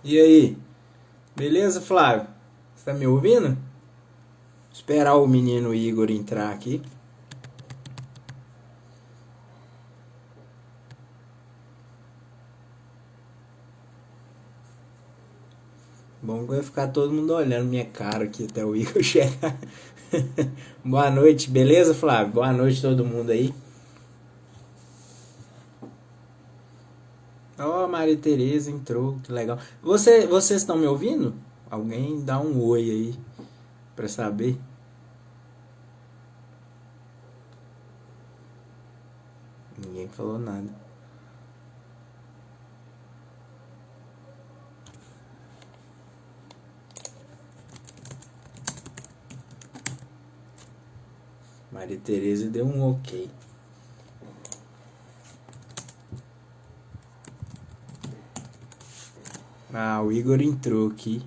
E aí? Beleza, Flávio? Você tá me ouvindo? Esperar o menino Igor entrar aqui. Bom que vai ficar todo mundo olhando minha cara aqui até o Igor chegar. Boa noite, beleza, Flávio? Boa noite todo mundo aí. Ó, Maria Tereza entrou, que legal. Vocês estão me ouvindo? Alguém dá um oi aí pra saber. Ninguém falou nada. Maria Tereza deu um ok. Ah, o Igor entrou aqui.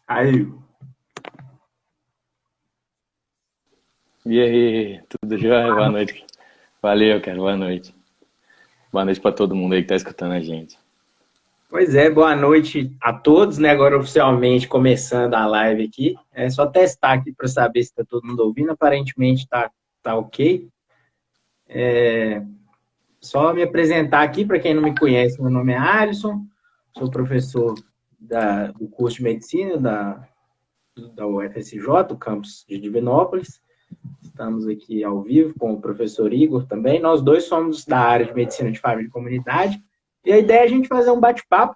Aí, E aí, tudo jóia? Boa noite. Valeu, cara. Boa noite. Boa noite pra todo mundo aí que tá escutando a gente. pois é, boa noite a todos, né? Agora oficialmente começando a live aqui. É só testar aqui para saber se está todo mundo ouvindo. Aparentemente tá ok. Só me apresentar aqui para quem não me conhece, meu nome é Alisson, sou professor do curso de medicina da UFSJ, do campus de Divinópolis. Estamos aqui ao vivo com o professor Igor também. Nós dois somos da área de medicina de família e comunidade. E a ideia é a gente fazer um bate-papo.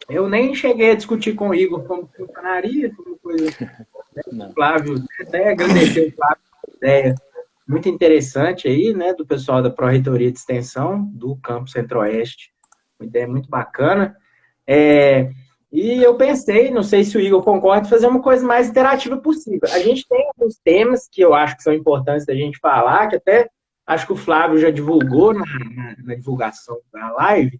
Eu nem cheguei a discutir com o Igor como funcionaria, como coisa. Não. Flávio, até agradecer o Flávio pela ideia muito interessante aí, né, do pessoal da Pró-Reitoria de Extensão do Campo Centro-Oeste. Uma ideia muito bacana. E eu pensei, não sei se o Igor concorda, fazer uma coisa mais interativa possível. A gente tem alguns temas que eu acho que são importantes da gente falar, que até acho que o Flávio já divulgou na divulgação da live,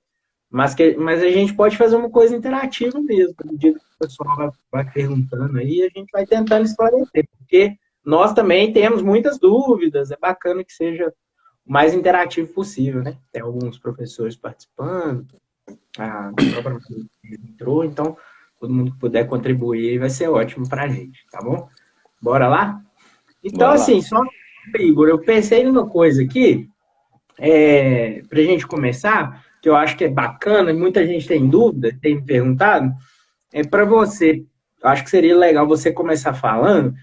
mas a gente pode fazer uma coisa interativa mesmo. À medida que o pessoal vai perguntando aí, a gente vai tentando esclarecer, porque nós também temos muitas dúvidas, é bacana que seja o mais interativo possível, né? Tem alguns professores participando, a própria entrou, então todo mundo que puder contribuir vai ser ótimo para a gente, tá bom? Bora lá? Então, Bora assim, lá. só, Igor, eu pensei numa coisa aqui, para a gente começar, que eu acho que é bacana, e muita gente tem dúvida, tem me perguntado, para você, eu acho que seria legal você começar falando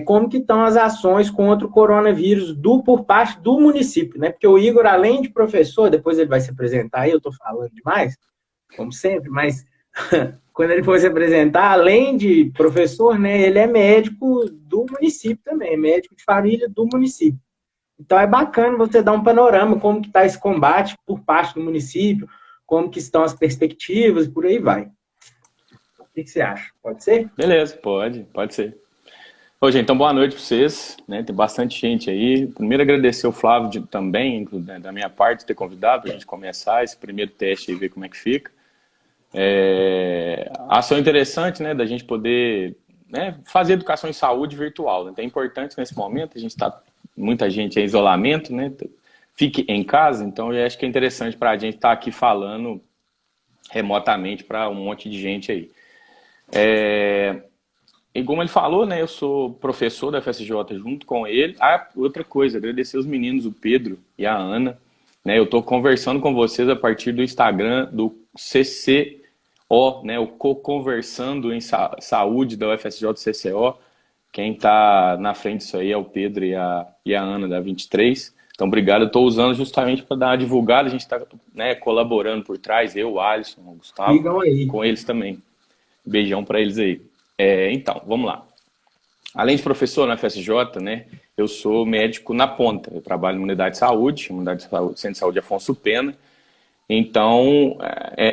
como que estão as ações contra o coronavírus por parte do município, né? Porque o Igor, além de professor, depois ele vai se apresentar aí, eu estou falando demais, como sempre, mas quando ele for se apresentar, além de professor, né, ele é médico do município também, médico de família do município. Então é bacana você dar um panorama como que está esse combate por parte do município, como que estão as perspectivas, por aí vai. O que você acha? Pode ser? Beleza, pode ser. Ô, gente, então boa noite pra vocês, né? Tem bastante gente aí. Primeiro agradecer o Flávio também, né, da minha parte, ter convidado pra gente começar esse primeiro teste e ver como é que fica. Ação interessante, né, da gente poder, né, fazer educação em saúde virtual, né? Então é importante nesse momento, a gente está, muita gente em isolamento, né, fique em casa, então eu acho que é interessante para a gente estar aqui falando remotamente para um monte de gente aí. E como ele falou, né, eu sou professor da FSJ junto com ele. Ah, outra coisa, agradecer os meninos, o Pedro e a Ana, né, eu estou conversando com vocês a partir do Instagram do CCO, né, o Co-Conversando em Saúde da UFSJ CCO. Quem está na frente disso aí é o Pedro e a Ana da 23. Então, obrigado. Eu estou usando justamente para dar uma divulgada. A gente está, né, colaborando por trás, eu, o Alisson, o Gustavo, Sigam aí. com eles também. Beijão para eles aí. Então, vamos lá. Além de professor na FSJ, né, eu sou médico na ponta. Eu trabalho na unidade de saúde, Centro de Saúde Afonso Pena. Então,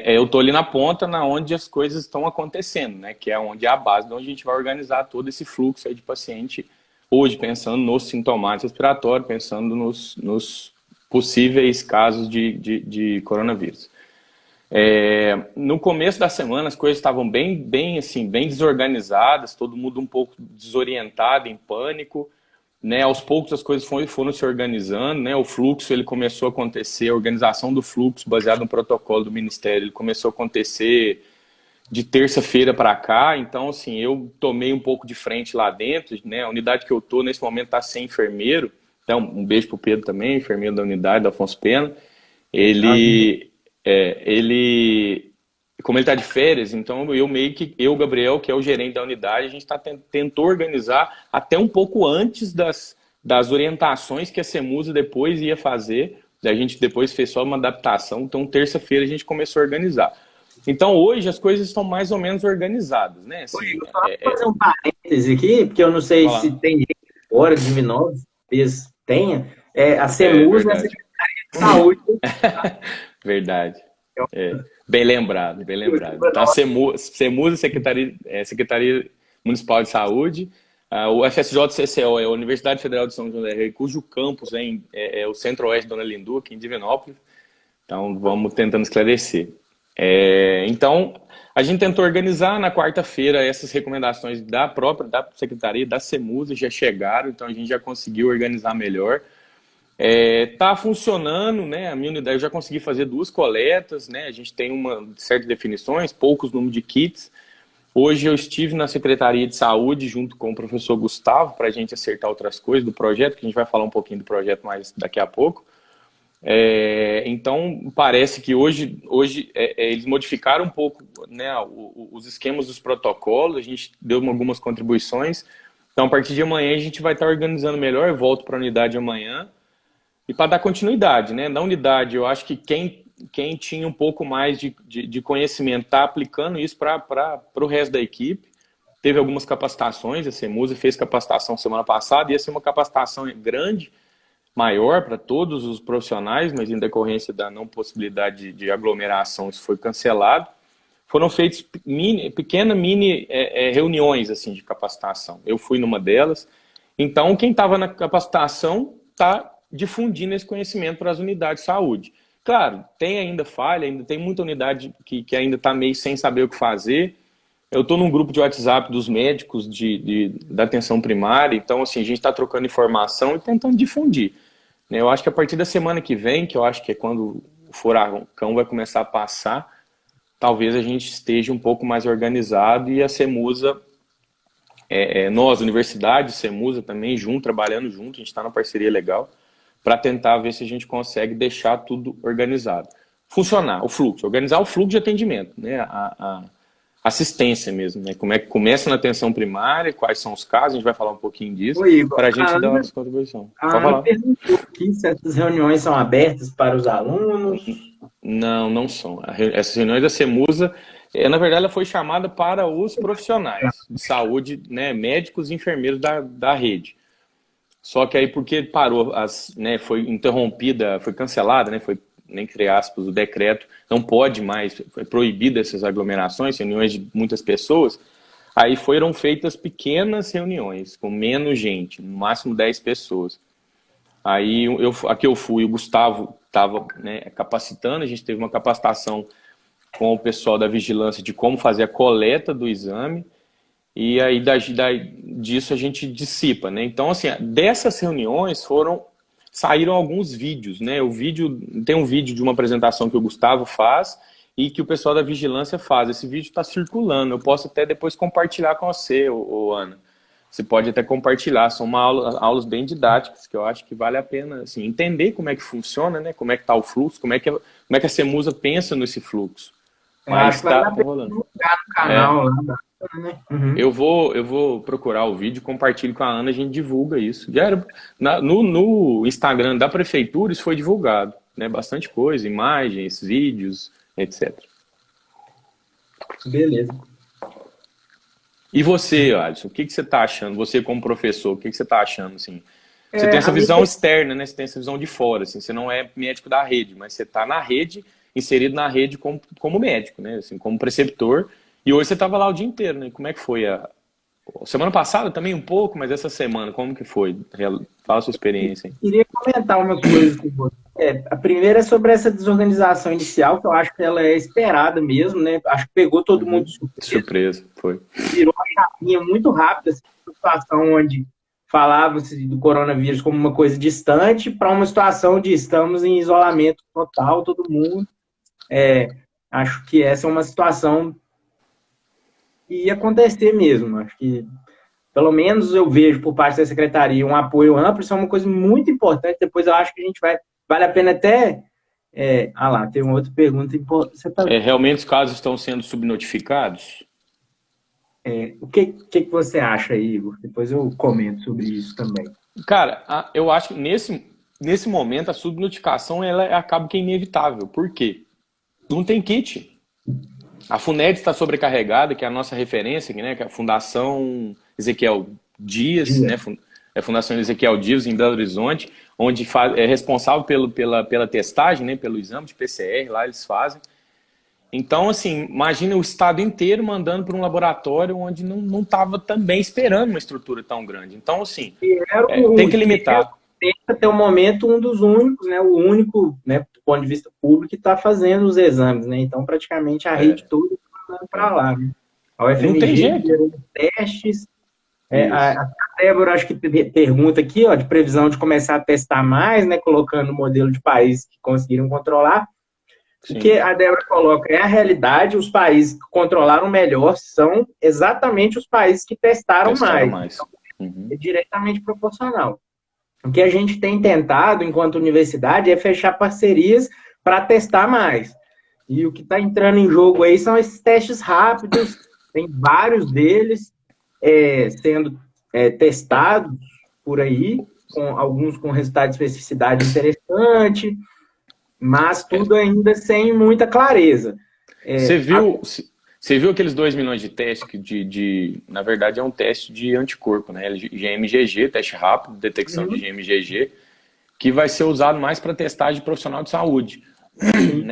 eu estou ali na ponta, na onde as coisas estão acontecendo, né? Que é onde é a base, onde a gente vai organizar todo esse fluxo aí de paciente hoje, pensando nos sintomáticos respiratórios, pensando nos possíveis casos de coronavírus. No começo da semana, as coisas estavam bem desorganizadas, todo mundo um pouco desorientado, em pânico. né, aos poucos as coisas foram se organizando, né, o fluxo ele começou a acontecer, a organização do fluxo baseado no protocolo do Ministério, ele começou a acontecer de terça-feira para cá, então assim, eu tomei um pouco de frente lá dentro, né, a unidade que eu tô nesse momento está sem enfermeiro, então um beijo pro Pedro também, enfermeiro da unidade, da Afonso Pena, ele como ele está de férias, então eu, Gabriel, que é o gerente da unidade, a gente tentou organizar até um pouco antes das orientações que a CEMUSA depois ia fazer, a gente depois fez só uma adaptação, então terça-feira a gente começou a organizar. Então hoje as coisas estão mais ou menos organizadas, né? Assim, vou fazer um parêntese aqui, porque eu não sei se tem gente fora de Divinópolis, talvez tenha, a CEMUSA é a Secretaria de Saúde. Verdade. Bem lembrado, bem lembrado. Então, a CEMUSA, Secretaria Municipal de Saúde, o FSJ-CCO é a Universidade Federal de São João del Rei, cujo campus é o Centro-Oeste Dona Lindu, aqui em Divinópolis. Então, vamos tentando esclarecer. Então, a gente tentou organizar na quarta-feira essas recomendações da Secretaria, da CEMUSA, já chegaram, então a gente já conseguiu organizar melhor. Tá funcionando, né? A minha unidade eu já consegui fazer 2 coletas, né? A gente tem certas definições, poucos número de kits. Hoje eu estive na Secretaria de Saúde junto com o professor Gustavo para a gente acertar outras coisas do projeto, que a gente vai falar um pouquinho do projeto mais daqui a pouco. Então parece que hoje eles modificaram um pouco, né, os esquemas dos protocolos, a gente deu algumas contribuições. Então a partir de amanhã a gente vai estar organizando melhor, eu volto para a unidade amanhã. E para dar continuidade, né? Na unidade, eu acho que quem tinha um pouco mais de conhecimento está aplicando isso para o resto da equipe. Teve algumas capacitações, a CEMUSA fez capacitação semana passada, ia ser uma capacitação grande, maior para todos os profissionais, mas em decorrência da não possibilidade de aglomeração, isso foi cancelado. Foram feitas pequenas mini reuniões assim, de capacitação. Eu fui numa delas. Então, quem estava na capacitação está difundindo esse conhecimento para as unidades de saúde. Claro, tem ainda falha, ainda tem muita unidade que ainda está meio sem saber o que fazer. Eu estou num grupo de WhatsApp dos médicos da atenção primária, então assim, a gente está trocando informação e tentando difundir. Eu acho que a partir da semana que vem, que eu acho que é quando o furacão vai começar a passar, talvez a gente esteja um pouco mais organizado e a CEMUSA, nós, universidade, CEMUSA também, trabalhando junto, a gente está numa parceria legal, para tentar ver se a gente consegue deixar tudo organizado. Funcionar, o fluxo, organizar o fluxo de atendimento, né? A assistência mesmo, né? Como é que começa na atenção primária, quais são os casos, a gente vai falar um pouquinho disso, para a gente dar uma contribuição. A Ana perguntou aqui se essas reuniões são abertas para os alunos. Não são. Essas reuniões da CEMUSA, na verdade, ela foi chamada para os profissionais de saúde, né? Médicos e enfermeiros da rede. Só que aí, porque parou, foi interrompida, foi cancelada, né, foi, entre aspas, o decreto, não pode mais, foi proibida essas aglomerações, reuniões de muitas pessoas, aí foram feitas pequenas reuniões, com menos gente, no máximo 10 pessoas. Aí, aqui eu fui, o Gustavo estava, né, capacitando, a gente teve uma capacitação com o pessoal da vigilância de como fazer a coleta do exame, e aí disso a gente dissipa, né? Então, assim, dessas reuniões saíram alguns vídeos, né? Tem um vídeo de uma apresentação que o Gustavo faz e que o pessoal da vigilância faz. Esse vídeo está circulando, eu posso até depois compartilhar com você, Ana. Você pode até compartilhar, são aulas bem didáticas, que eu acho que vale a pena assim, entender como é que funciona, né? Como é que está o fluxo, como é que a CEMUSA pensa nesse fluxo. Mas está rolando. No canal lá. Uhum. Eu vou procurar o vídeo, compartilho com a Ana, a gente divulga isso. No Instagram da prefeitura isso foi divulgado, né? Bastante coisa, imagens, vídeos, etc. Beleza. E você, Alisson, o que você está achando? Você como professor, o que você está achando? Assim? Você tem essa visão externa, né? Você tem essa visão de fora, assim, você não é médico da rede, mas você está na rede, inserido na rede como médico, né? Assim, como preceptor. E hoje você estava lá o dia inteiro, né? Como é que foi? Semana passada também um pouco, mas essa semana, como que foi? Fala a sua experiência. Eu queria comentar uma coisa com você. A primeira é sobre essa desorganização inicial, que eu acho que ela é esperada mesmo, né? Acho que pegou todo mundo de surpresa. Surpresa, foi. Virou uma chapinha muito rápida, essa situação onde falava-se do coronavírus como uma coisa distante para uma situação de estamos em isolamento total, todo mundo. Acho que essa é uma situação que ia acontecer mesmo. Acho que, pelo menos, eu vejo por parte da secretaria um apoio amplo, isso é uma coisa muito importante. Depois eu acho que a gente vale a pena até... lá, tem uma outra pergunta importante. Realmente os casos estão sendo subnotificados? O que você acha, Igor? Depois eu comento sobre isso também. Cara, eu acho que nesse momento a subnotificação ela acaba que é inevitável. Por quê? Não tem kit. A FUNED está sobrecarregada, que é a nossa referência, né, que é a Fundação Ezequiel Dias, né, a Fundação Ezequiel Dias em Belo Horizonte, onde é responsável pela testagem, né, pelo exame de PCR, lá eles fazem. Então, assim, imagina o estado inteiro mandando para um laboratório onde não estava também esperando uma estrutura tão grande. Então, assim, tem que limitar. Tem até o momento um dos únicos, né, o único, né, do ponto de vista público, que está fazendo os exames, né? Então, praticamente a rede toda está mandando para lá, né? A UFMG gerou testes. A Débora, acho que pergunta aqui, ó, de previsão de começar a testar mais, né, colocando o modelo de países que conseguiram controlar. Sim. O que a Débora coloca é a realidade, os países que controlaram melhor são exatamente os países que testaram mais. Então, é diretamente proporcional. O que a gente tem tentado, enquanto universidade, é fechar parcerias para testar mais. E o que está entrando em jogo aí são esses testes rápidos, tem vários deles sendo testados por aí, alguns com resultado de especificidade interessante, mas tudo ainda sem muita clareza. Você viu aqueles 2 milhões de testes que, na verdade, é um teste de anticorpo, né? GMGG, teste rápido, detecção de GMGG, que vai ser usado mais para testagem de profissional de saúde.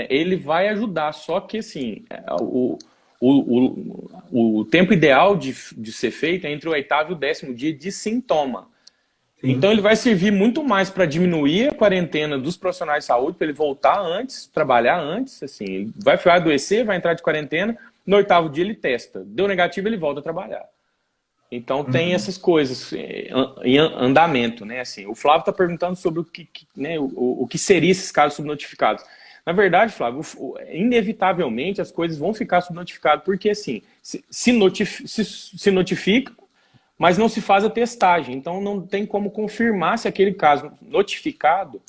Ele vai ajudar, só que, assim, o tempo ideal de ser feito é entre o 8º e o 10º dia de sintoma. Sim. Então, ele vai servir muito mais para diminuir a quarentena dos profissionais de saúde, para ele voltar antes, trabalhar antes, assim, ele vai adoecer, vai entrar de quarentena, no 8º dia ele testa. Deu negativo, ele volta a trabalhar. Então tem essas coisas em andamento, né? Assim, o Flávio está perguntando sobre o que seria esses casos subnotificados. Na verdade, Flávio, inevitavelmente as coisas vão ficar subnotificadas, porque assim, se notifica, mas não se faz a testagem. Então não tem como confirmar se aquele caso notificado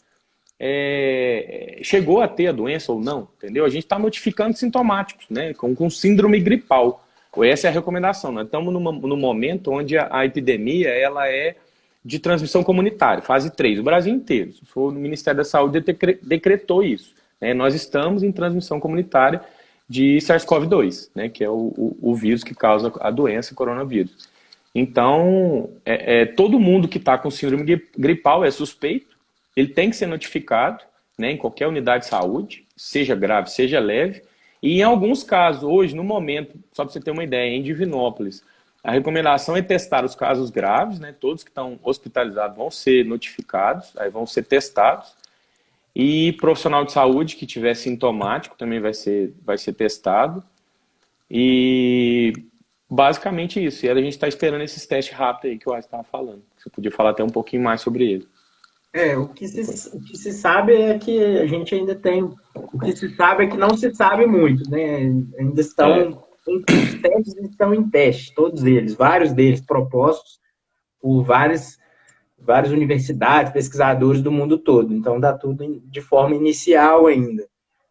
chegou a ter a doença ou não, entendeu? A gente está notificando sintomáticos, né, com síndrome gripal. Essa é a recomendação. Nós estamos no momento onde a epidemia ela é de transmissão comunitária, fase 3, o Brasil inteiro. Se for no Ministério da Saúde, decretou isso. Né? Nós estamos em transmissão comunitária de SARS-CoV-2, né, que é o vírus que causa a doença, coronavírus. Então, todo mundo que está com síndrome gripal é suspeito, ele tem que ser notificado, né, em qualquer unidade de saúde, seja grave, seja leve. E em alguns casos, hoje, no momento, só para você ter uma ideia, em Divinópolis, a recomendação é testar os casos graves, né, todos que estão hospitalizados vão ser notificados, aí vão ser testados. E profissional de saúde que tiver sintomático também vai ser testado. E basicamente isso. E a gente está esperando esses testes rápidos aí que o Alisson estava falando. Você podia falar até um pouquinho mais sobre ele. O que se sabe é que a gente ainda tem... O que se sabe é que não se sabe muito, né? Ainda estão... Os testes estão em teste, todos eles. Vários deles propostos por várias universidades, pesquisadores do mundo todo. Então, dá tudo de forma inicial ainda,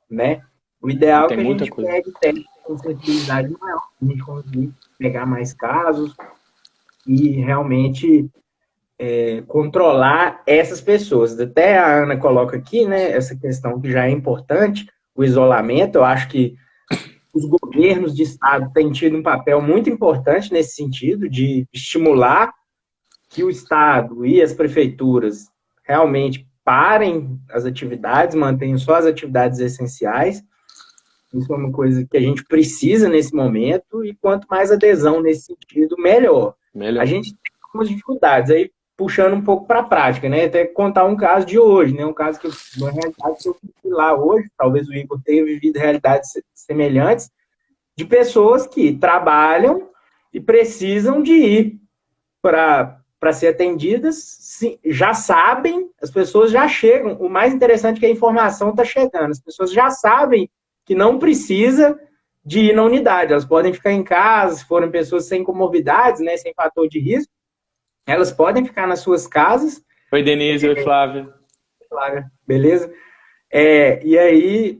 né? O ideal é que a gente pegue testes com sensibilidade maior, a gente conseguir pegar mais casos e realmente... controlar essas pessoas. Até a Ana coloca aqui, né, essa questão que já é importante, o isolamento. Eu acho que os governos de estado têm tido um papel muito importante nesse sentido, de estimular que o estado e as prefeituras realmente parem as atividades, mantenham só as atividades essenciais. Isso é uma coisa que a gente precisa nesse momento, e quanto mais adesão nesse sentido, melhor. A gente tem algumas dificuldades aí, puxando um pouco para a prática, né? Até contar um caso de hoje, né? Uma realidade que eu fui lá hoje, talvez o Igor tenha vivido realidades semelhantes, de pessoas que trabalham e precisam de ir para para ser atendidas já sabem, as pessoas já chegam. O mais interessante é que a informação está chegando. As pessoas já sabem que não precisa de ir na unidade. Elas podem ficar em casa, se forem pessoas sem comorbidades, né, sem fator de risco, elas podem ficar nas suas casas. Oi, Denise. Oi, Flávia. Flávia, beleza? E aí,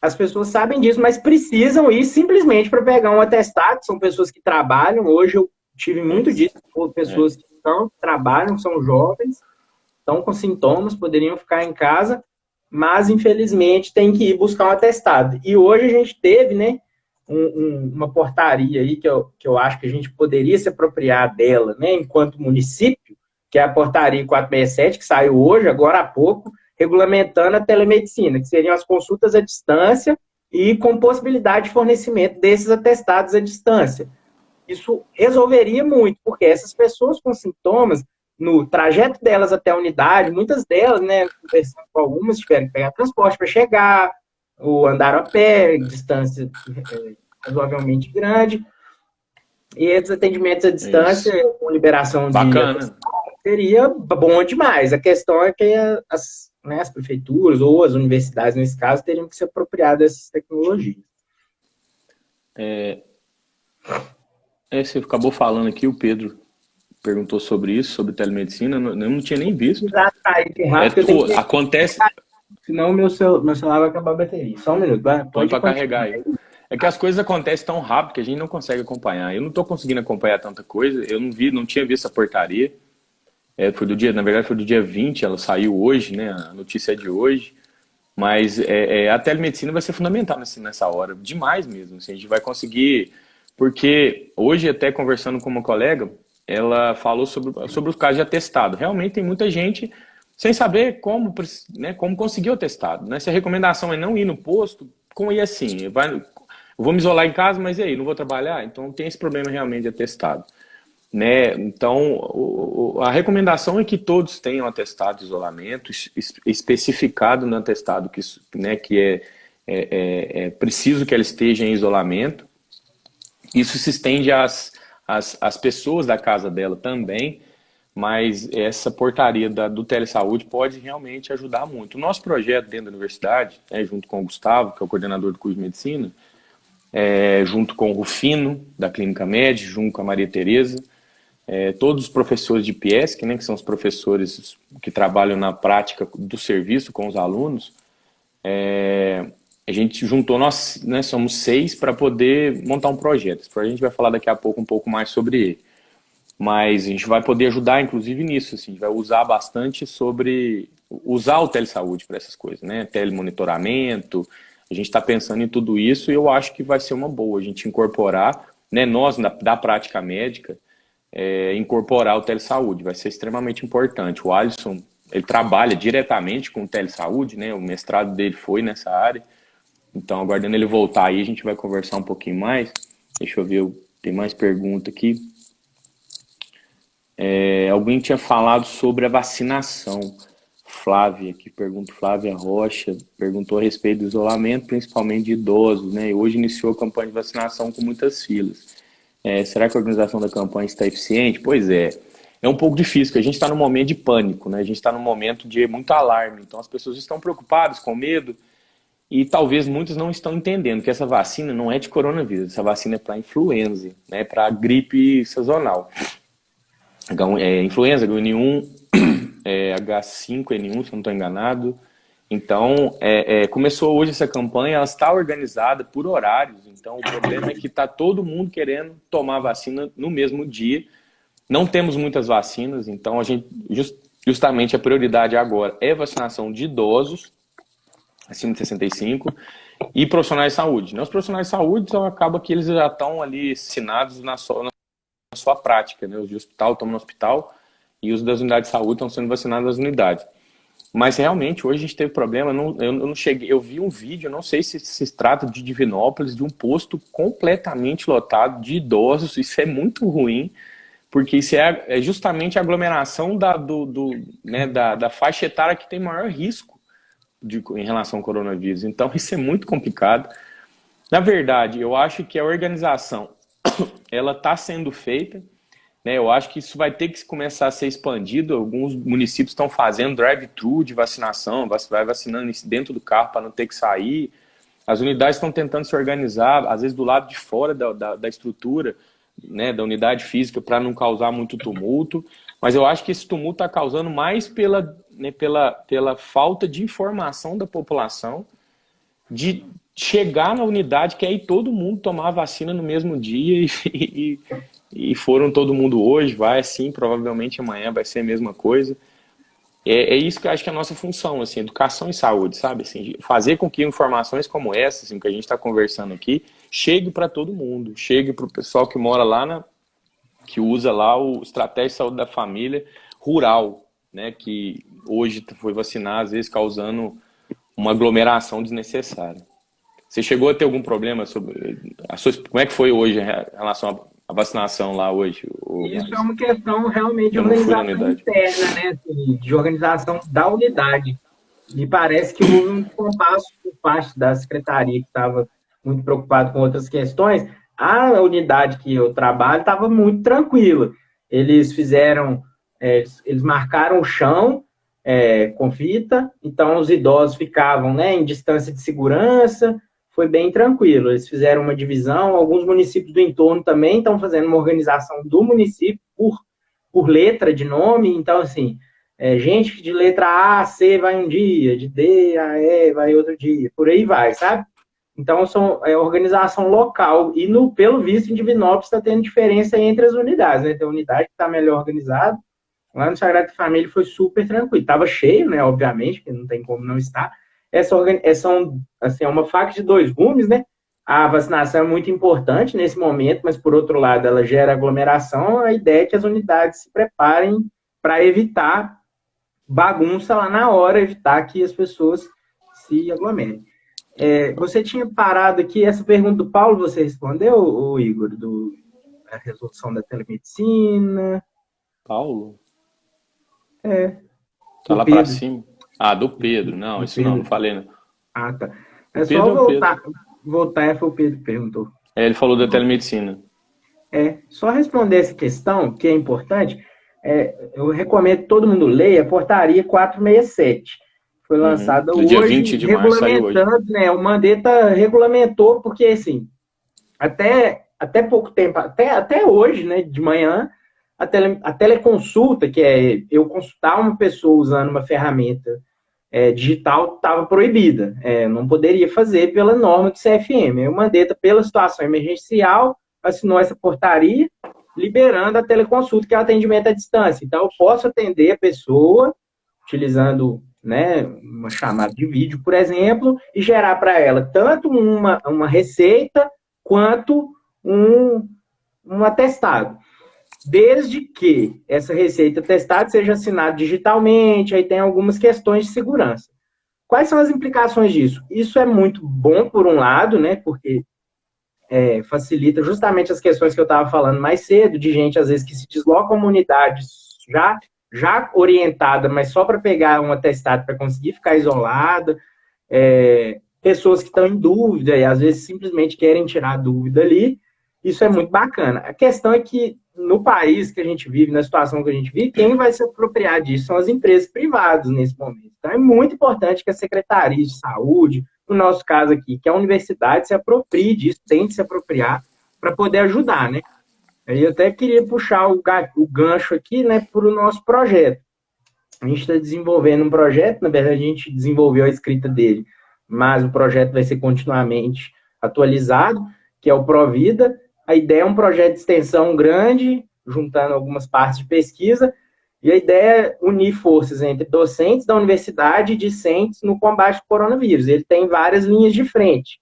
as pessoas sabem disso, mas precisam ir simplesmente para pegar um atestado. São pessoas que trabalham. Hoje eu tive muito disso, pessoas que trabalham, são jovens, estão com sintomas, poderiam ficar em casa, mas infelizmente tem que ir buscar um atestado. E hoje a gente teve, né, uma portaria aí que eu acho que a gente poderia se apropriar dela, né, enquanto município, que é a portaria 467, que saiu hoje, agora há pouco, regulamentando a telemedicina, que seriam as consultas à distância e com possibilidade de fornecimento desses atestados à distância. Isso resolveria muito, porque essas pessoas com sintomas, no trajeto delas até a unidade, muitas delas, né, conversando com algumas, tiveram que pegar transporte para chegar, ou andaram a pé, distância razoavelmente grande, e esses atendimentos à distância, com liberação Bacana. seria bom demais. A questão é que as prefeituras ou as universidades, nesse caso, teriam que se apropriar dessas tecnologias. Você acabou falando aqui, o Pedro perguntou sobre isso, sobre telemedicina, eu não tinha nem visto. Acontece... Senão meu celular vai acabar a bateria. Só um minuto, pode para carregar aí. É que as coisas acontecem tão rápido que a gente não consegue acompanhar. Eu não estou conseguindo acompanhar tanta coisa, eu não tinha visto essa portaria. Na verdade foi do dia 20, ela saiu hoje, né? A notícia é de hoje. Mas a telemedicina vai ser fundamental nessa hora, demais mesmo. Assim, a gente vai conseguir... Porque hoje, até conversando com uma colega, ela falou sobre os casos de atestado. Realmente tem muita gente sem saber como conseguir o atestado. Né? Se a recomendação é não ir no posto, como ir assim? Eu vou me isolar em casa, mas e aí? Não vou trabalhar? Então tem esse problema realmente de atestado. Né? Então, a recomendação é que todos tenham atestado de isolamento, especificado no atestado que é preciso que ela esteja em isolamento. Isso se estende às pessoas da casa dela também, mas essa portaria do Telesaúde pode realmente ajudar muito. O nosso projeto dentro da universidade, junto com o Gustavo, que é o coordenador do curso de medicina, junto com o Rufino, da Clínica Med, junto com a Maria Tereza, todos os professores de PIESC, né, que são os professores que trabalham na prática do serviço com os alunos, a gente juntou, nós, né, somos 6 para poder montar um projeto. A gente vai falar daqui a pouco um pouco mais sobre ele. Mas a gente vai poder ajudar, inclusive, nisso. Assim, a gente vai usar bastante usar o telesaúde para essas coisas, né? Telemonitoramento. A gente está pensando em tudo isso e eu acho que vai ser uma boa a gente incorporar, né, nós, da prática médica, incorporar o telesaúde. Vai ser extremamente importante. O Alisson, ele trabalha diretamente com o telesaúde, né? O mestrado dele foi nessa área. Então, aguardando ele voltar aí, a gente vai conversar um pouquinho mais. Deixa eu ver, tem mais pergunta aqui. Alguém tinha falado sobre a vacinação. Flávia Rocha, perguntou a respeito do isolamento, principalmente de idosos, né? E hoje iniciou a campanha de vacinação com muitas filas. Será que a organização da campanha está eficiente? Pois é. É um pouco difícil, porque a gente está num momento de pânico, né? A gente está num momento de muito alarme. Então, as pessoas estão preocupadas, com medo. E talvez muitos não estão entendendo que essa vacina não é de coronavírus, essa vacina é para influenza, né, para gripe sazonal. Influenza, H1N1, H5N1, se eu não estou enganado. Então, começou hoje essa campanha, ela está organizada por horários. Então, o problema é que está todo mundo querendo tomar a vacina no mesmo dia. Não temos muitas vacinas, então justamente a prioridade agora é vacinação de idosos, acima de 65, e profissionais de saúde. Os profissionais de saúde, então, acaba que eles já estão ali assinados na sua prática, né? Os de hospital estão no hospital e os das unidades de saúde estão sendo vacinados nas unidades. Mas realmente, hoje a gente teve problema, eu vi um vídeo, não sei se trata de Divinópolis, de um posto completamente lotado de idosos. Isso é muito ruim, porque isso é justamente a aglomeração da faixa etária que tem maior risco em relação ao coronavírus. Então, isso é muito complicado. Na verdade, eu acho que a organização ela está sendo feita. né? Eu acho que isso vai ter que começar a ser expandido. Alguns municípios estão fazendo drive-thru de vacinação, vai vacinando dentro do carro para não ter que sair. As unidades estão tentando se organizar, às vezes do lado de fora da estrutura, né, da unidade física, para não causar muito tumulto. Mas eu acho que esse tumulto está causando mais pela falta de informação da população, de chegar na unidade, que aí todo mundo tomar a vacina no mesmo dia e foram todo mundo hoje, vai assim, provavelmente amanhã vai ser a mesma coisa. É isso que eu acho que é a nossa função, assim, educação e saúde, sabe? Assim, fazer com que informações como essa, assim, que a gente está conversando aqui, chegue para todo mundo, chegue para o pessoal que mora lá, que usa lá o Estratégia de Saúde da Família rural, né? Que hoje foi vacinar, às vezes causando uma aglomeração desnecessária. Você chegou a ter algum problema sobre como é que foi hoje em relação à vacinação lá hoje? Isso é uma questão realmente de Eu não fui na organização unidade. interna, né? Assim, de organização da unidade. Me parece que houve um compasso por parte da secretaria, que estava muito preocupado com outras questões. A unidade que eu trabalho estava muito tranquila. Eles eles marcaram o chão com fita, então os idosos ficavam, né, em distância de segurança, foi bem tranquilo. Eles fizeram uma divisão, alguns municípios do entorno também estão fazendo uma organização do município por letra de nome, então, assim, gente de letra A, C vai um dia, de D a E vai outro dia, por aí vai, sabe? Então, é organização local, e pelo visto, em Divinópolis está tendo diferença entre as unidades, né? Tem a unidade que está melhor organizada, lá no Sagrado Família foi super tranquilo, estava cheio, né, obviamente, que não tem como não estar. Assim, é uma faca de dois gumes, né? A vacinação é muito importante nesse momento, mas, por outro lado, ela gera aglomeração. A ideia é que as unidades se preparem para evitar bagunça lá na hora, evitar que as pessoas se aglomerem. Você tinha parado aqui, essa pergunta do Paulo, você respondeu, Igor, da resolução da telemedicina? Paulo? Tá Do lá para Pedro. cima. Ah, do Pedro. Não, Do isso Pedro. não falei, não. Ah, tá. O Só Pedro é o Pedro. voltar, foi o Pedro que perguntou. Ele falou da telemedicina. Só responder essa questão, que é importante, eu recomendo que todo mundo leia a portaria 467. Foi lançada Do dia hoje, 20 de março, saiu hoje. regulamentando, né? O Mandetta regulamentou, porque, assim, até pouco tempo, até hoje, né, de manhã, a teleconsulta, que é eu consultar uma pessoa usando uma ferramenta digital, estava proibida. Não poderia fazer pela norma do CFM. O Mandetta, pela situação emergencial, assinou essa portaria, liberando a teleconsulta, que é o atendimento à distância. Então, eu posso atender a pessoa utilizando, né, uma chamada de vídeo, por exemplo, e gerar para ela tanto uma receita quanto um atestado. Desde que essa receita atestado seja assinada digitalmente, aí tem algumas questões de segurança. Quais são as implicações disso? Isso é muito bom, por um lado, né, porque facilita justamente as questões que eu estava falando mais cedo, de gente, às vezes, que se desloca a comunidades já orientada, mas só para pegar um atestado para conseguir ficar isolada, pessoas que estão em dúvida e, às vezes, simplesmente querem tirar a dúvida ali. Isso é muito bacana. A questão é que, no país que a gente vive, na situação que a gente vive, quem vai se apropriar disso são as empresas privadas nesse momento. Então, é muito importante que a Secretaria de Saúde, no nosso caso aqui, que a universidade se aproprie disso, tente se apropriar para poder ajudar, né? Eu até queria puxar o gancho aqui, né, para o nosso projeto. A gente está desenvolvendo um projeto, na verdade a gente desenvolveu a escrita dele, mas o projeto vai ser continuamente atualizado, que é o Provida. A ideia é um projeto de extensão grande, juntando algumas partes de pesquisa, e a ideia é unir forças entre docentes da universidade e discentes no combate ao coronavírus. Ele tem várias linhas de frente.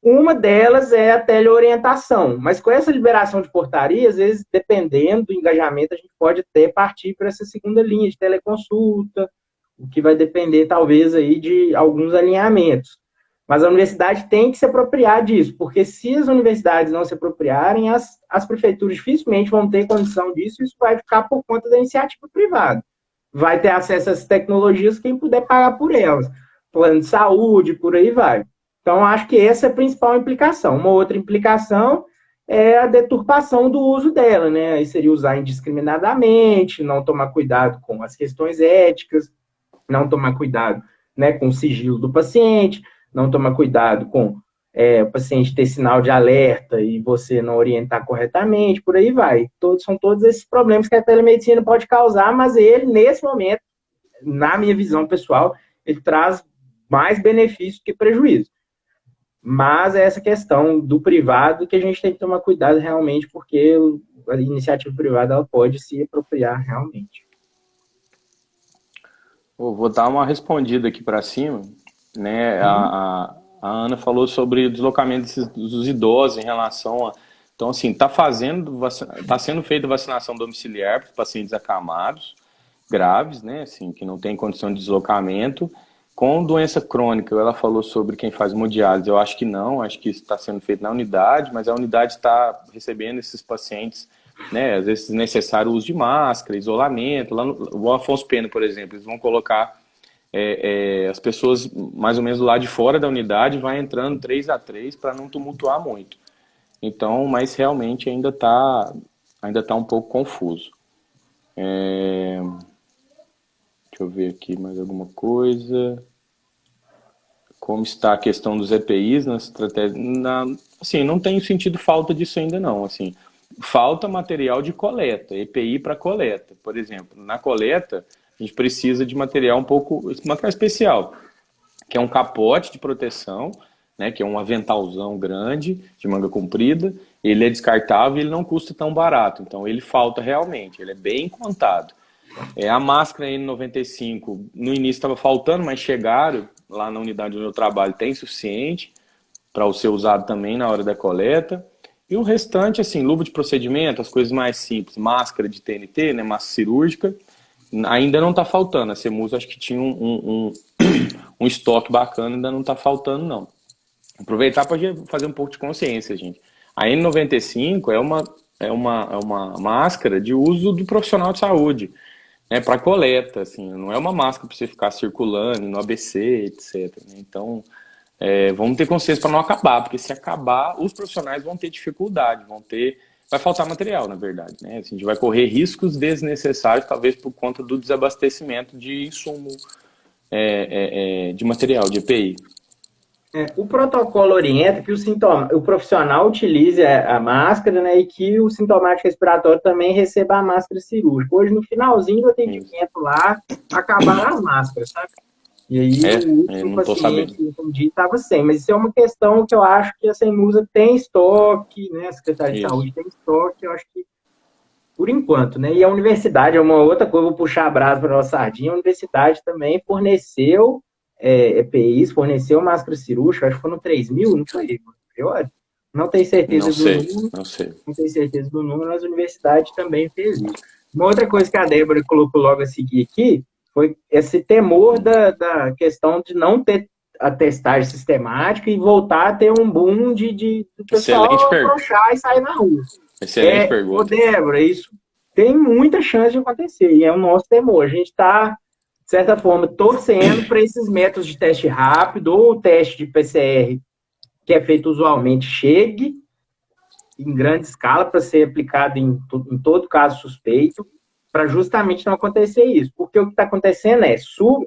Uma delas é a teleorientação, mas com essa liberação de portaria, às vezes, dependendo do engajamento, a gente pode até partir para essa segunda linha de teleconsulta, o que vai depender, talvez, aí de alguns alinhamentos. Mas a universidade tem que se apropriar disso, porque se as universidades não se apropriarem, as prefeituras dificilmente vão ter condição disso, e isso vai ficar por conta da iniciativa privada. Vai ter acesso a essas tecnologias quem puder pagar por elas. Plano de saúde, por aí vai. Então, acho que essa é a principal implicação. Uma outra implicação é a deturpação do uso dela, né? Aí seria usar indiscriminadamente, não tomar cuidado com as questões éticas, não tomar cuidado, né, com o sigilo do paciente, não tomar cuidado com o paciente ter sinal de alerta e você não orientar corretamente, por aí vai. São todos esses problemas que a telemedicina pode causar, mas ele, nesse momento, na minha visão pessoal, ele traz mais benefício que prejuízo. Mas é essa questão do privado que a gente tem que tomar cuidado realmente, porque a iniciativa privada ela pode se apropriar realmente. Vou dar uma respondida aqui para cima, né? A Ana falou sobre o deslocamento dos idosos em relação a... Então, assim, está sendo feita vacinação domiciliar para os pacientes acamados, graves, né? Assim, que não tem condição de deslocamento. Com doença crônica, ela falou sobre quem faz hemodiálise. Eu acho que não, acho que isso está sendo feito na unidade, mas a unidade está recebendo esses pacientes, né? Às vezes necessário o uso de máscara, isolamento. Lá no Afonso Pena, por exemplo, eles vão colocar as pessoas mais ou menos do lado de fora da unidade, vai entrando 3 a 3 para não tumultuar muito. Então, mas realmente ainda tá um pouco confuso. Deixa eu ver aqui mais alguma coisa. Como está a questão dos EPIs na estratégia? Assim, não tem sentido falta disso ainda não. Assim, falta material de coleta, EPI para coleta. Por exemplo, na coleta, a gente precisa de material material especial, que é um capote de proteção, né, que é um aventalzão grande, de manga comprida. Ele é descartável e ele não custa tão barato. Então, ele falta realmente, ele é bem contado. A máscara N95, no início estava faltando, mas chegaram lá na unidade onde eu trabalho, tem suficiente para ser usado também na hora da coleta. E o restante, assim, luva de procedimento, as coisas mais simples, máscara de TNT, né, máscara cirúrgica, ainda não está faltando. A Semus acho que tinha um estoque bacana, ainda não está faltando, não. Aproveitar para fazer um pouco de consciência, gente. A N95 é uma máscara de uso do profissional de saúde, para coleta, assim, não é uma máscara para você ficar circulando no ABC, etc. Então, vamos ter consciência para não acabar, porque se acabar, os profissionais vão ter dificuldade, vai faltar material, na verdade, né? Assim, a gente vai correr riscos desnecessários, talvez por conta do desabastecimento de insumo de material, de EPI. O protocolo orienta que o profissional utilize a máscara, né, e que o sintomático respiratório também receba a máscara cirúrgica. Hoje, no finalzinho do atendimento lá, acabaram as máscaras, sabe? E aí o último paciente que entendi estava sem. Mas isso é uma questão que eu acho que a Semusa tem estoque, né, a Secretaria de Saúde tem estoque, eu acho que por enquanto, né? E a universidade é uma outra coisa, vou puxar a brasa para a nossa sardinha, a universidade também forneceu EPIs, forneceu máscara cirúrgica, acho que foram 3 mil, não foi? Não tenho certeza do número. Não tenho certeza do número, mas a universidade também fez isso. Uma outra coisa que a Débora colocou logo a seguir aqui foi esse temor da questão de não ter a testagem sistemática e voltar a ter um boom de pessoal afrouxar e sair na rua. Excelente pergunta. Débora, isso tem muita chance de acontecer e é o nosso temor. A gente está, de certa forma, torcendo para esses métodos de teste rápido ou o teste de PCR, que é feito usualmente, chegue em grande escala para ser aplicado em todo caso suspeito, para justamente não acontecer isso. Porque o que está acontecendo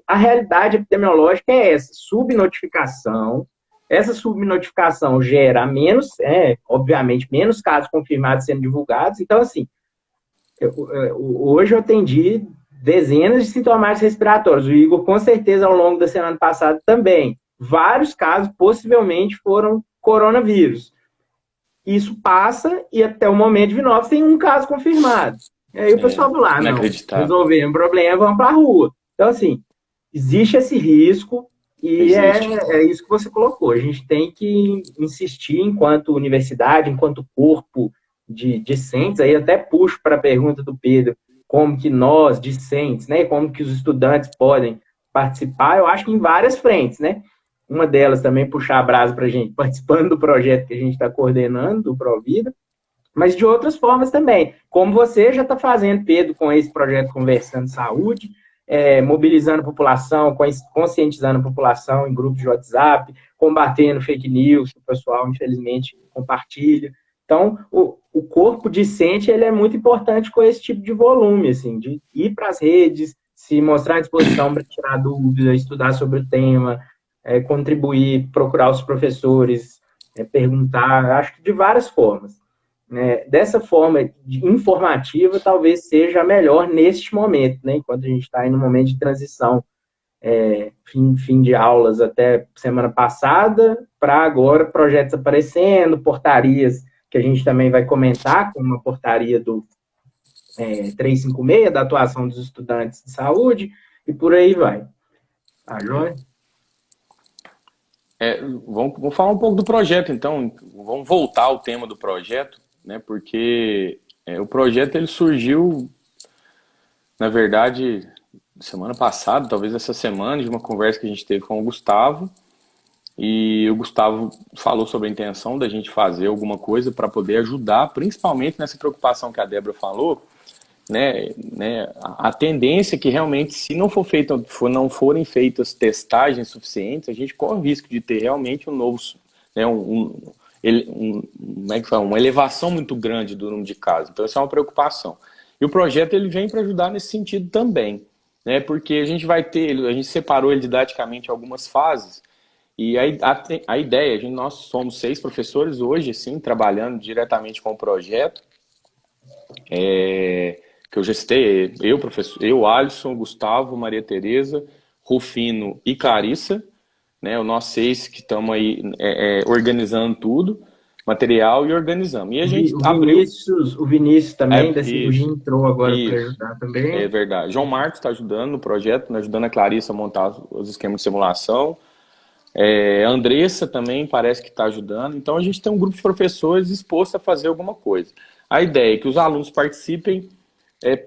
a realidade epidemiológica é essa, subnotificação. Essa subnotificação gera obviamente, menos casos confirmados sendo divulgados. Então, assim, hoje eu atendi dezenas de sintomáticos respiratórios. O Igor, com certeza, ao longo da semana passada também. Vários casos, possivelmente, foram coronavírus. Isso passa e até o momento de 29 tem um caso confirmado. E aí o pessoal do lá, não, resolvemos o problema, vamos para a rua. Então, assim, existe esse risco e é isso que você colocou. A gente tem que insistir enquanto universidade, enquanto corpo de discentes, aí até puxo para a pergunta do Pedro, como que nós, discentes, né, como que os estudantes podem participar, eu acho que em várias frentes, né? Uma delas também puxar a brasa para a gente, participando do projeto que a gente está coordenando, do Provida, mas de outras formas também, como você já está fazendo, Pedro, com esse projeto Conversando Saúde, mobilizando a população, conscientizando a população em grupos de WhatsApp, combatendo fake news, que o pessoal, infelizmente, compartilha. Então, o corpo discente ele é muito importante com esse tipo de volume, assim, de ir para as redes, se mostrar à disposição para tirar dúvida, estudar sobre o tema, contribuir, procurar os professores, perguntar, acho que de várias formas. Né? Dessa forma informativa, talvez seja a melhor neste momento, né? Enquanto a gente está em um momento de transição, fim de aulas até semana passada, para agora projetos aparecendo, portarias que a gente também vai comentar, como uma portaria do 356, da atuação dos estudantes de saúde, e por aí vai. Tá, joia? Vamos falar um pouco do projeto, então. Vamos voltar ao tema do projeto, né? Porque o projeto ele surgiu, na verdade, semana passada, talvez essa semana, de uma conversa que a gente teve com o Gustavo. E o Gustavo falou sobre a intenção da gente fazer alguma coisa para poder ajudar, principalmente nessa preocupação que a Débora falou, né, a tendência é que realmente, se não forem feitas testagens suficientes, a gente corre o risco de ter realmente um novo, né, como é que fala? Uma elevação muito grande do número de casos. Então, essa é uma preocupação. E o projeto ele vem para ajudar nesse sentido também, né, porque a gente separou ele didaticamente em algumas fases. E a ideia, nós somos 6 professores hoje, assim, trabalhando diretamente com o projeto, que eu já citei, eu, Alisson, Gustavo, Maria Tereza, Rufino e Clarissa, né, nós 6 que estamos aí organizando tudo, material e organizamos. E a gente o Vinícius também, da cirurgia, entrou agora para ajudar também. É verdade. João Marcos está ajudando no projeto, né, ajudando a Clarissa a montar os esquemas de simulação. A Andressa também parece que está ajudando. Então, a gente tem um grupo de professores disposto a fazer alguma coisa. A ideia é que os alunos participem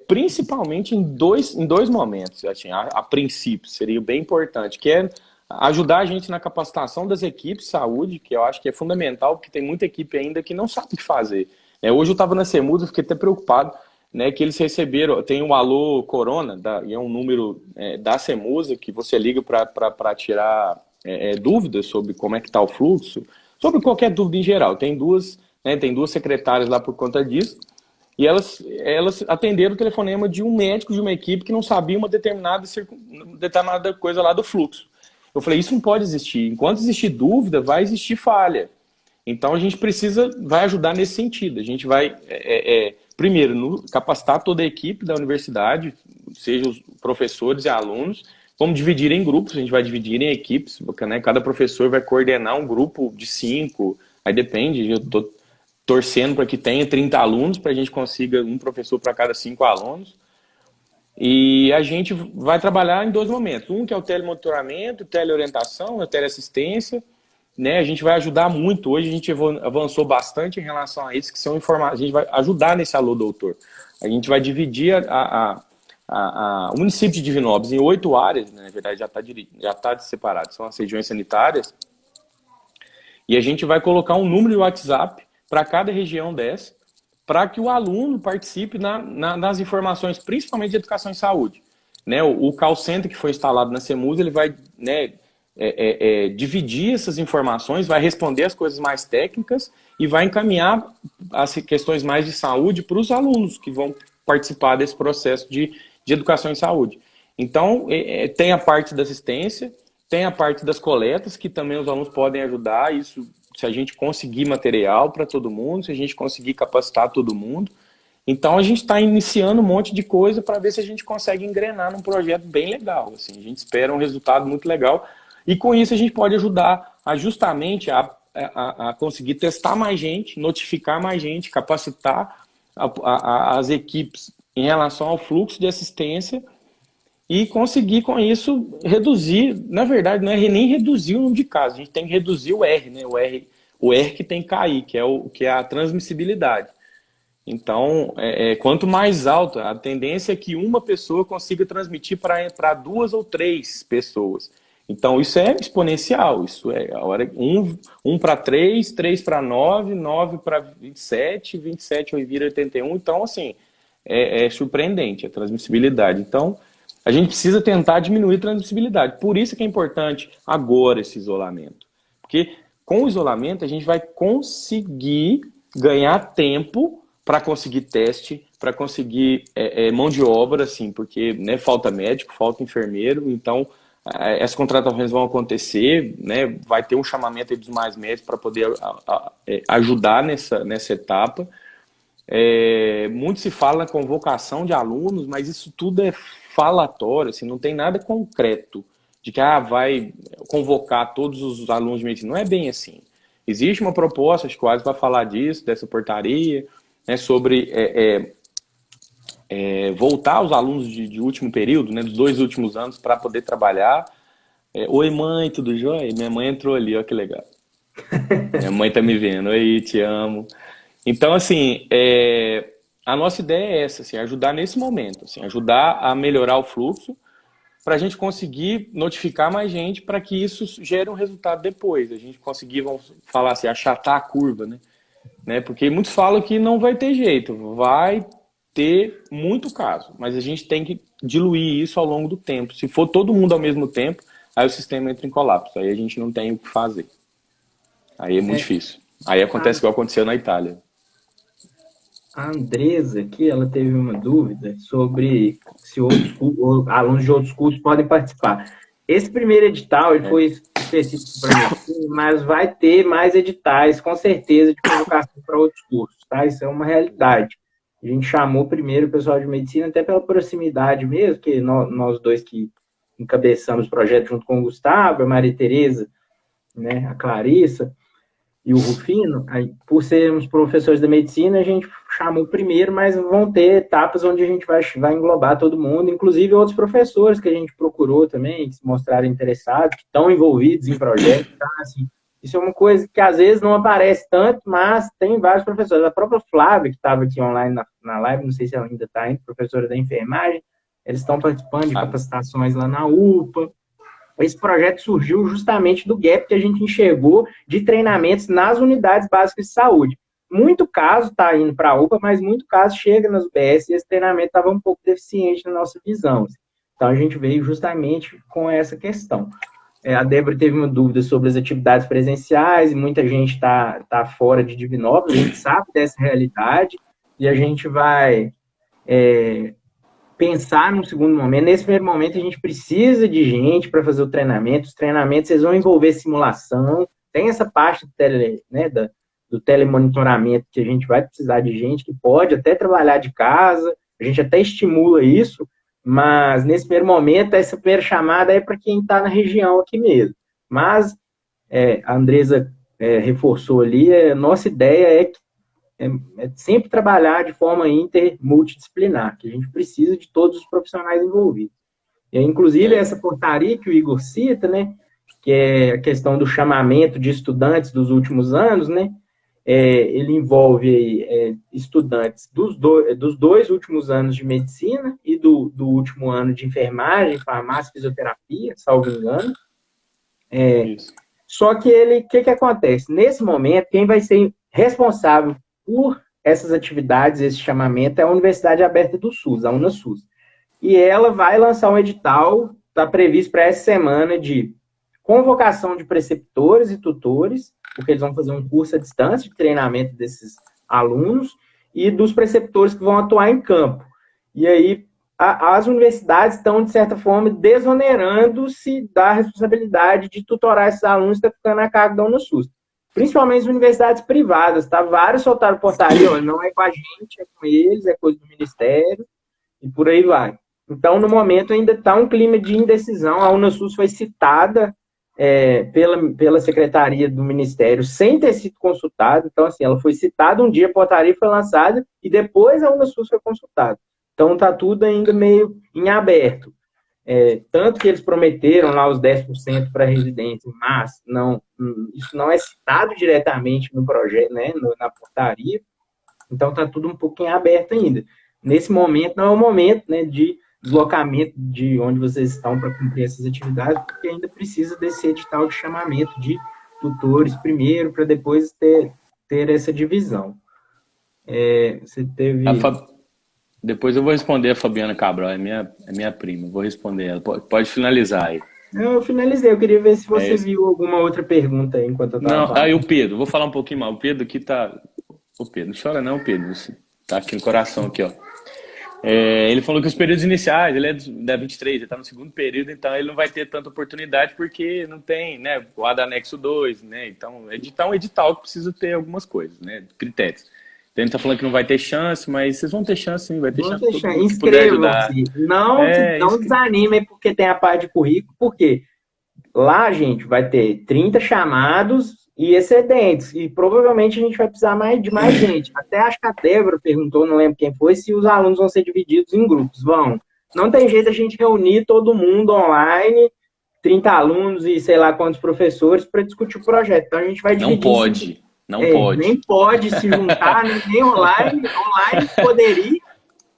principalmente em dois momentos. Assim, a princípio, seria bem importante, que é ajudar a gente na capacitação das equipes de saúde, que eu acho que é fundamental, porque tem muita equipe ainda que não sabe o que fazer. Hoje eu estava na CEMUSA, fiquei até preocupado, né, que eles receberam, tem o Alô Corona, e é um número da CEMUSA, que você liga para tirar dúvidas sobre como é que está o fluxo, sobre qualquer dúvida em geral. Tem duas secretárias lá por conta disso, e elas atenderam o telefonema de um médico de uma equipe que não sabia uma determinada coisa lá do fluxo. Eu falei, isso não pode existir. Enquanto existir dúvida, vai existir falha. Então, a gente vai ajudar nesse sentido. A gente vai, primeiro, capacitar toda a equipe da universidade, seja os professores e alunos. Vamos dividir em grupos, a gente vai dividir em equipes, né? Cada professor vai coordenar um grupo de 5, aí depende, eu estou torcendo para que tenha 30 alunos, para a gente consiga um professor para cada 5 alunos. E a gente vai trabalhar em 2 momentos. Um que é o telemonitoramento, teleorientação, a teleassistência, né? A gente vai ajudar muito. Hoje a gente avançou bastante em relação a isso, que são informações. A gente vai ajudar nesse Alô Doutor. A gente vai dividir o município de Divinópolis em 8 áreas, né? Na verdade já está separado, são as regiões sanitárias. E a gente vai colocar um número de WhatsApp para cada região dessa, para que o aluno participe nas informações, principalmente de educação e saúde. Né? O call center que foi instalado na CEMUSA, ele vai, né, dividir essas informações, vai responder as coisas mais técnicas e vai encaminhar as questões mais de saúde para os alunos que vão participar desse processo de educação e saúde. Então, tem a parte da assistência, tem a parte das coletas, que também os alunos podem ajudar, isso se a gente conseguir material para todo mundo, se a gente conseguir capacitar todo mundo. Então, a gente está iniciando um monte de coisa para ver se a gente consegue engrenar num projeto bem legal. Assim, a gente espera um resultado muito legal e, com isso, a gente pode ajudar justamente a conseguir testar mais gente, notificar mais gente, capacitar as equipes em relação ao fluxo de assistência e conseguir, com isso, reduzir, na verdade, não é nem reduzir o número de casos, a gente tem que reduzir o R, né? O R que tem que cair, que é a transmissibilidade. Então, quanto mais alta, a tendência é que uma pessoa consiga transmitir para 2 ou 3 pessoas. Então, isso é exponencial, isso é a hora 1 para 3, 3 para 9, 9 para 27, 27 vira 81, então, assim, é surpreendente a transmissibilidade. Então, a gente precisa tentar diminuir a transmissibilidade. Por isso que é importante agora esse isolamento. Porque com o isolamento a gente vai conseguir ganhar tempo para conseguir teste, para conseguir mão de obra, assim, porque, né, falta médico, falta enfermeiro, então essas contratações vão acontecer, né, vai ter um chamamento aí dos mais médicos para poder ajudar nessa etapa. Muito se fala na convocação de alunos, mas isso tudo é falatório, assim, não tem nada concreto de que vai convocar todos os alunos de medicina. Não é bem assim. Existe uma proposta, acho que o Alisson vai falar disso, dessa portaria, né, sobre voltar os alunos de último período, né, dos 2 últimos anos, para poder trabalhar. Oi, mãe, tudo jóia? Minha mãe entrou ali, ó que legal. Minha mãe tá me vendo. Oi, te amo. Então, assim, a nossa ideia é essa, assim, ajudar nesse momento, assim, ajudar a melhorar o fluxo para a gente conseguir notificar mais gente para que isso gere um resultado depois. A gente conseguir, vamos falar assim, achatar a curva, né? Porque muitos falam que não vai ter jeito, vai ter muito caso, mas a gente tem que diluir isso ao longo do tempo. Se for todo mundo ao mesmo tempo, aí o sistema entra em colapso, aí a gente não tem o que fazer. Aí é muito difícil. Aí acontece igual aconteceu na Itália. A Andresa aqui, ela teve uma dúvida sobre se alunos de outros cursos podem participar. Esse primeiro edital ele foi específico para medicina, mas vai ter mais editais, com certeza, de convocação para outros cursos, tá? Isso é uma realidade. A gente chamou primeiro o pessoal de medicina, até pela proximidade mesmo, que nós dois que encabeçamos o projeto junto com o Gustavo, a Maria Tereza, né, a Clarissa e o Rufino, por sermos professores da medicina, a gente chamou primeiro, mas vão ter etapas onde a gente vai englobar todo mundo, inclusive outros professores que a gente procurou também, que se mostraram interessados, que estão envolvidos em projetos, tá? Assim, isso é uma coisa que às vezes não aparece tanto, mas tem vários professores. A própria Flávia, que estava aqui online na live, não sei se ela ainda está ainda, professora da enfermagem, eles estão participando de capacitações lá na UPA. Esse projeto surgiu justamente do gap que a gente enxergou de treinamentos nas unidades básicas de saúde. Muito caso está indo para a UPA, mas muito caso chega nas UBS e esse treinamento estava um pouco deficiente na nossa visão. Então, a gente veio justamente com essa questão. A Débora teve uma dúvida sobre as atividades presenciais, e muita gente está fora de Divinópolis, a gente sabe dessa realidade, e a gente vai pensar num segundo momento. Nesse primeiro momento, a gente precisa de gente para fazer o treinamento. Os treinamentos eles vão envolver simulação, tem essa parte do telemonitoramento, que a gente vai precisar de gente que pode até trabalhar de casa, a gente até estimula isso, mas nesse primeiro momento, essa primeira chamada é para quem está na região aqui mesmo. Mas a Andresa reforçou ali, a nossa ideia é sempre trabalhar de forma multidisciplinar, que a gente precisa de todos os profissionais envolvidos. E, inclusive, essa portaria que o Igor cita, né, que é a questão do chamamento de estudantes dos últimos anos, né, ele envolve estudantes dos 2 últimos anos de medicina e do último ano de enfermagem, farmácia, fisioterapia, salvo engano. Só que o que acontece? Nesse momento, quem vai ser responsável por essas atividades, esse chamamento, é a Universidade Aberta do SUS, a UNASUS. E ela vai lançar um edital, está previsto para essa semana, de convocação de preceptores e tutores, porque eles vão fazer um curso à distância de treinamento desses alunos, e dos preceptores que vão atuar em campo. E aí, as universidades estão, de certa forma, desonerando-se da responsabilidade de tutorar esses alunos, que está ficando a cargo da UNASUS. Principalmente as universidades privadas, tá? Vários soltaram portaria, olha, não é com a gente, é com eles, é coisa do Ministério, e por aí vai. Então, no momento, ainda está um clima de indecisão. A UNASUS foi citada pela Secretaria do Ministério sem ter sido consultada. Então, assim, ela foi citada um dia, a portaria foi lançada, e depois a UNASUS foi consultada. Então, está tudo ainda meio em aberto. Tanto que eles prometeram lá os 10% para residência, mas isso não é citado diretamente no projeto, né, na portaria. Então, está tudo um pouco em aberto ainda. Nesse momento, não é o momento, né, de deslocamento de onde vocês estão para cumprir essas atividades, porque ainda precisa desse edital de chamamento de tutores primeiro, para depois ter essa divisão. Você teve... Depois eu vou responder a Fabiana Cabral, é minha prima, vou responder ela. Pode finalizar aí. Eu finalizei, eu queria ver se você viu alguma outra pergunta aí enquanto eu estava falando. Aí o Pedro, vou falar um pouquinho mais. O Pedro aqui O Pedro, não chora não, Pedro. Tá aqui no coração, aqui, ó. Ele falou que os períodos iniciais, ele é da 23, ele está no segundo período, então ele não vai ter tanta oportunidade porque não tem, né, o ADA anexo 2, né, então um edital que precisa ter algumas coisas, né, critérios. Então ele está falando que não vai ter chance, mas vocês vão ter chance sim, vai ter Vão chance para todo deixar, mundo que puder ajudar. inscrevam-se. Não desanimem porque tem a parte de currículo, porque lá, gente, vai ter 30 chamados e excedentes. E provavelmente a gente vai precisar de mais gente. Até acho que a Débora perguntou, não lembro quem foi, se os alunos vão ser divididos em grupos. Vão. Não tem jeito a gente reunir todo mundo online, 30 alunos e sei lá quantos professores, para discutir o projeto. Então a gente vai dividir. Não pode. Nem pode se juntar, nem online.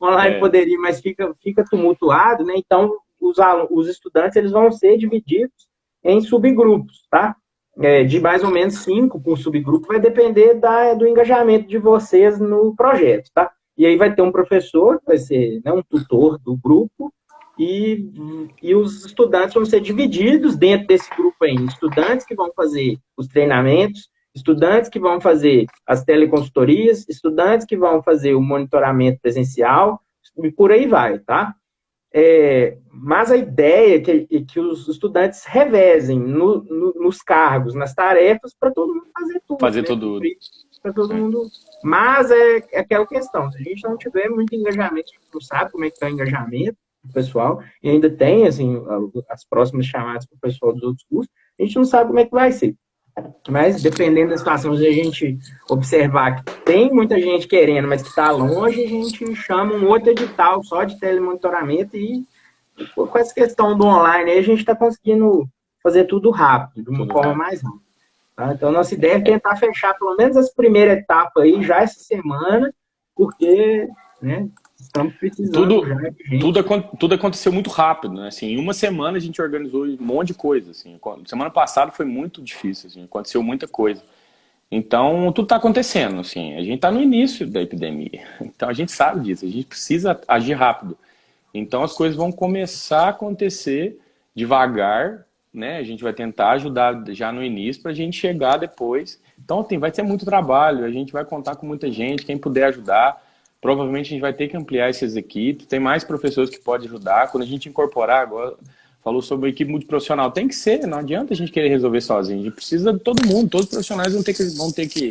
Online poderia, mas fica tumultuado, né? Então os estudantes eles vão ser divididos em subgrupos, tá? De mais ou menos 5 por subgrupo, vai depender do engajamento de vocês no projeto, tá? E aí vai ter um professor, que vai ser, né, um tutor do grupo, e os estudantes vão ser divididos dentro desse grupo aí. Estudantes que vão fazer os treinamentos, estudantes que vão fazer as teleconsultorias, estudantes que vão fazer o monitoramento presencial, e por aí vai, tá? Mas a ideia é que os estudantes revezem nos cargos, nas tarefas, para todo mundo fazer tudo. Fazer tudo. Para todo mundo. Mas é aquela questão, se a gente não tiver muito engajamento, a gente não sabe como é que está o engajamento do pessoal, e ainda tem, assim, as próximas chamadas para o pessoal dos outros cursos, a gente não sabe como é que vai ser. Mas, dependendo da situação, se a gente observar que tem muita gente querendo, mas que está longe, a gente chama um outro edital só de telemonitoramento e com essa questão do online, aí a gente está conseguindo fazer tudo rápido, de uma forma mais rápida. Tá? Então, nossa ideia é tentar fechar pelo menos essa primeira etapa aí já essa semana, porque, né, estamos precisando já de gente. Tudo aconteceu muito rápido, né? Assim, em uma semana a gente organizou um monte de coisa. Assim. Semana passada foi muito difícil, assim, aconteceu muita coisa. Então, tudo está acontecendo. Assim, a gente está no início da epidemia. Então, a gente sabe disso. A gente precisa agir rápido. Então, as coisas vão começar a acontecer devagar, né? A gente vai tentar ajudar já no início para a gente chegar depois. Então, vai ser muito trabalho. A gente vai contar com muita gente, quem puder ajudar. Provavelmente a gente vai ter que ampliar essas equipes, tem mais professores que podem ajudar. Quando a gente incorporar agora, falou sobre a equipe multiprofissional, tem que ser, não adianta a gente querer resolver sozinho, a gente precisa de todo mundo, todos os profissionais vão ter que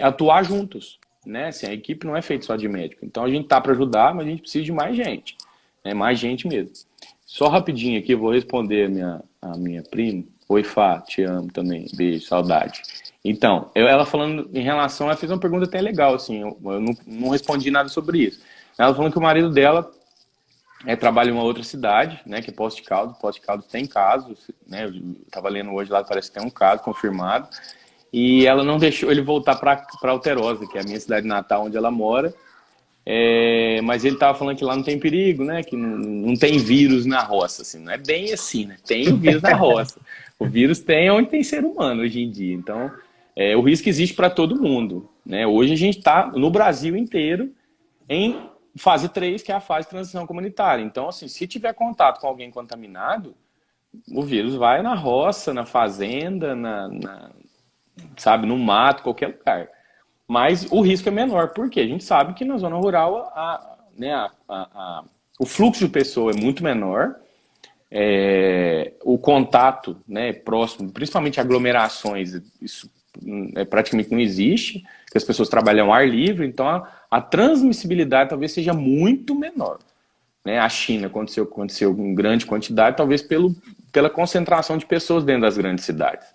atuar juntos, né? Assim, a equipe não é feita só de médico, então a gente tá para ajudar, mas a gente precisa de mais gente, né? Mais gente mesmo. Só rapidinho aqui, eu vou responder a minha prima. Oi, Fá, te amo também, beijo, saudade. Então, ela falando em relação, ela fez uma pergunta até legal, assim, eu não respondi nada sobre isso. Ela falando que o marido dela trabalha em uma outra cidade, né, que é Poços de Caldas. Poços de Caldas tem casos, né, eu estava lendo hoje lá, parece que tem um caso confirmado, e ela não deixou ele voltar para Alterosa, que é a minha cidade natal, onde ela mora, mas ele estava falando que lá não tem perigo, né, que não tem vírus na roça, assim, não é bem assim, né, tem o vírus na roça, o vírus tem onde tem ser humano hoje em dia, então o risco existe para todo mundo, né, hoje a gente está no Brasil inteiro em fase 3, que é a fase de transição comunitária, então assim, se tiver contato com alguém contaminado, o vírus vai na roça, na fazenda, sabe, no mato, qualquer lugar. Mas o risco é menor, porque a gente sabe que na zona rural o fluxo de pessoa é muito menor, o contato, né, próximo, principalmente aglomerações, isso praticamente não existe, porque as pessoas trabalham ao ar livre, então a transmissibilidade talvez seja muito menor. Né? A China aconteceu em grande quantidade, talvez pela concentração de pessoas dentro das grandes cidades.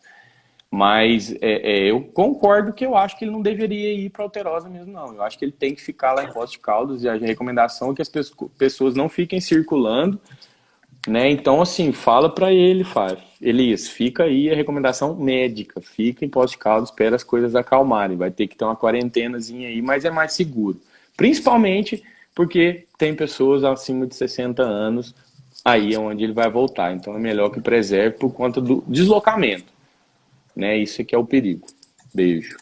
Mas eu concordo que eu acho que ele não deveria ir para Alterosa mesmo, não. Eu acho que ele tem que ficar lá em Poços de Caldas, e a recomendação é que as pessoas não fiquem circulando, né? Então, assim, fala para ele, Elias, fica aí a recomendação médica, fica em Poços de Caldas, espera as coisas acalmarem, vai ter que ter uma quarentenazinha aí, mas é mais seguro. Principalmente porque tem pessoas acima de 60 anos, aí é onde ele vai voltar. Então é melhor que preserve por conta do deslocamento. Né? Isso que é o perigo. Beijo.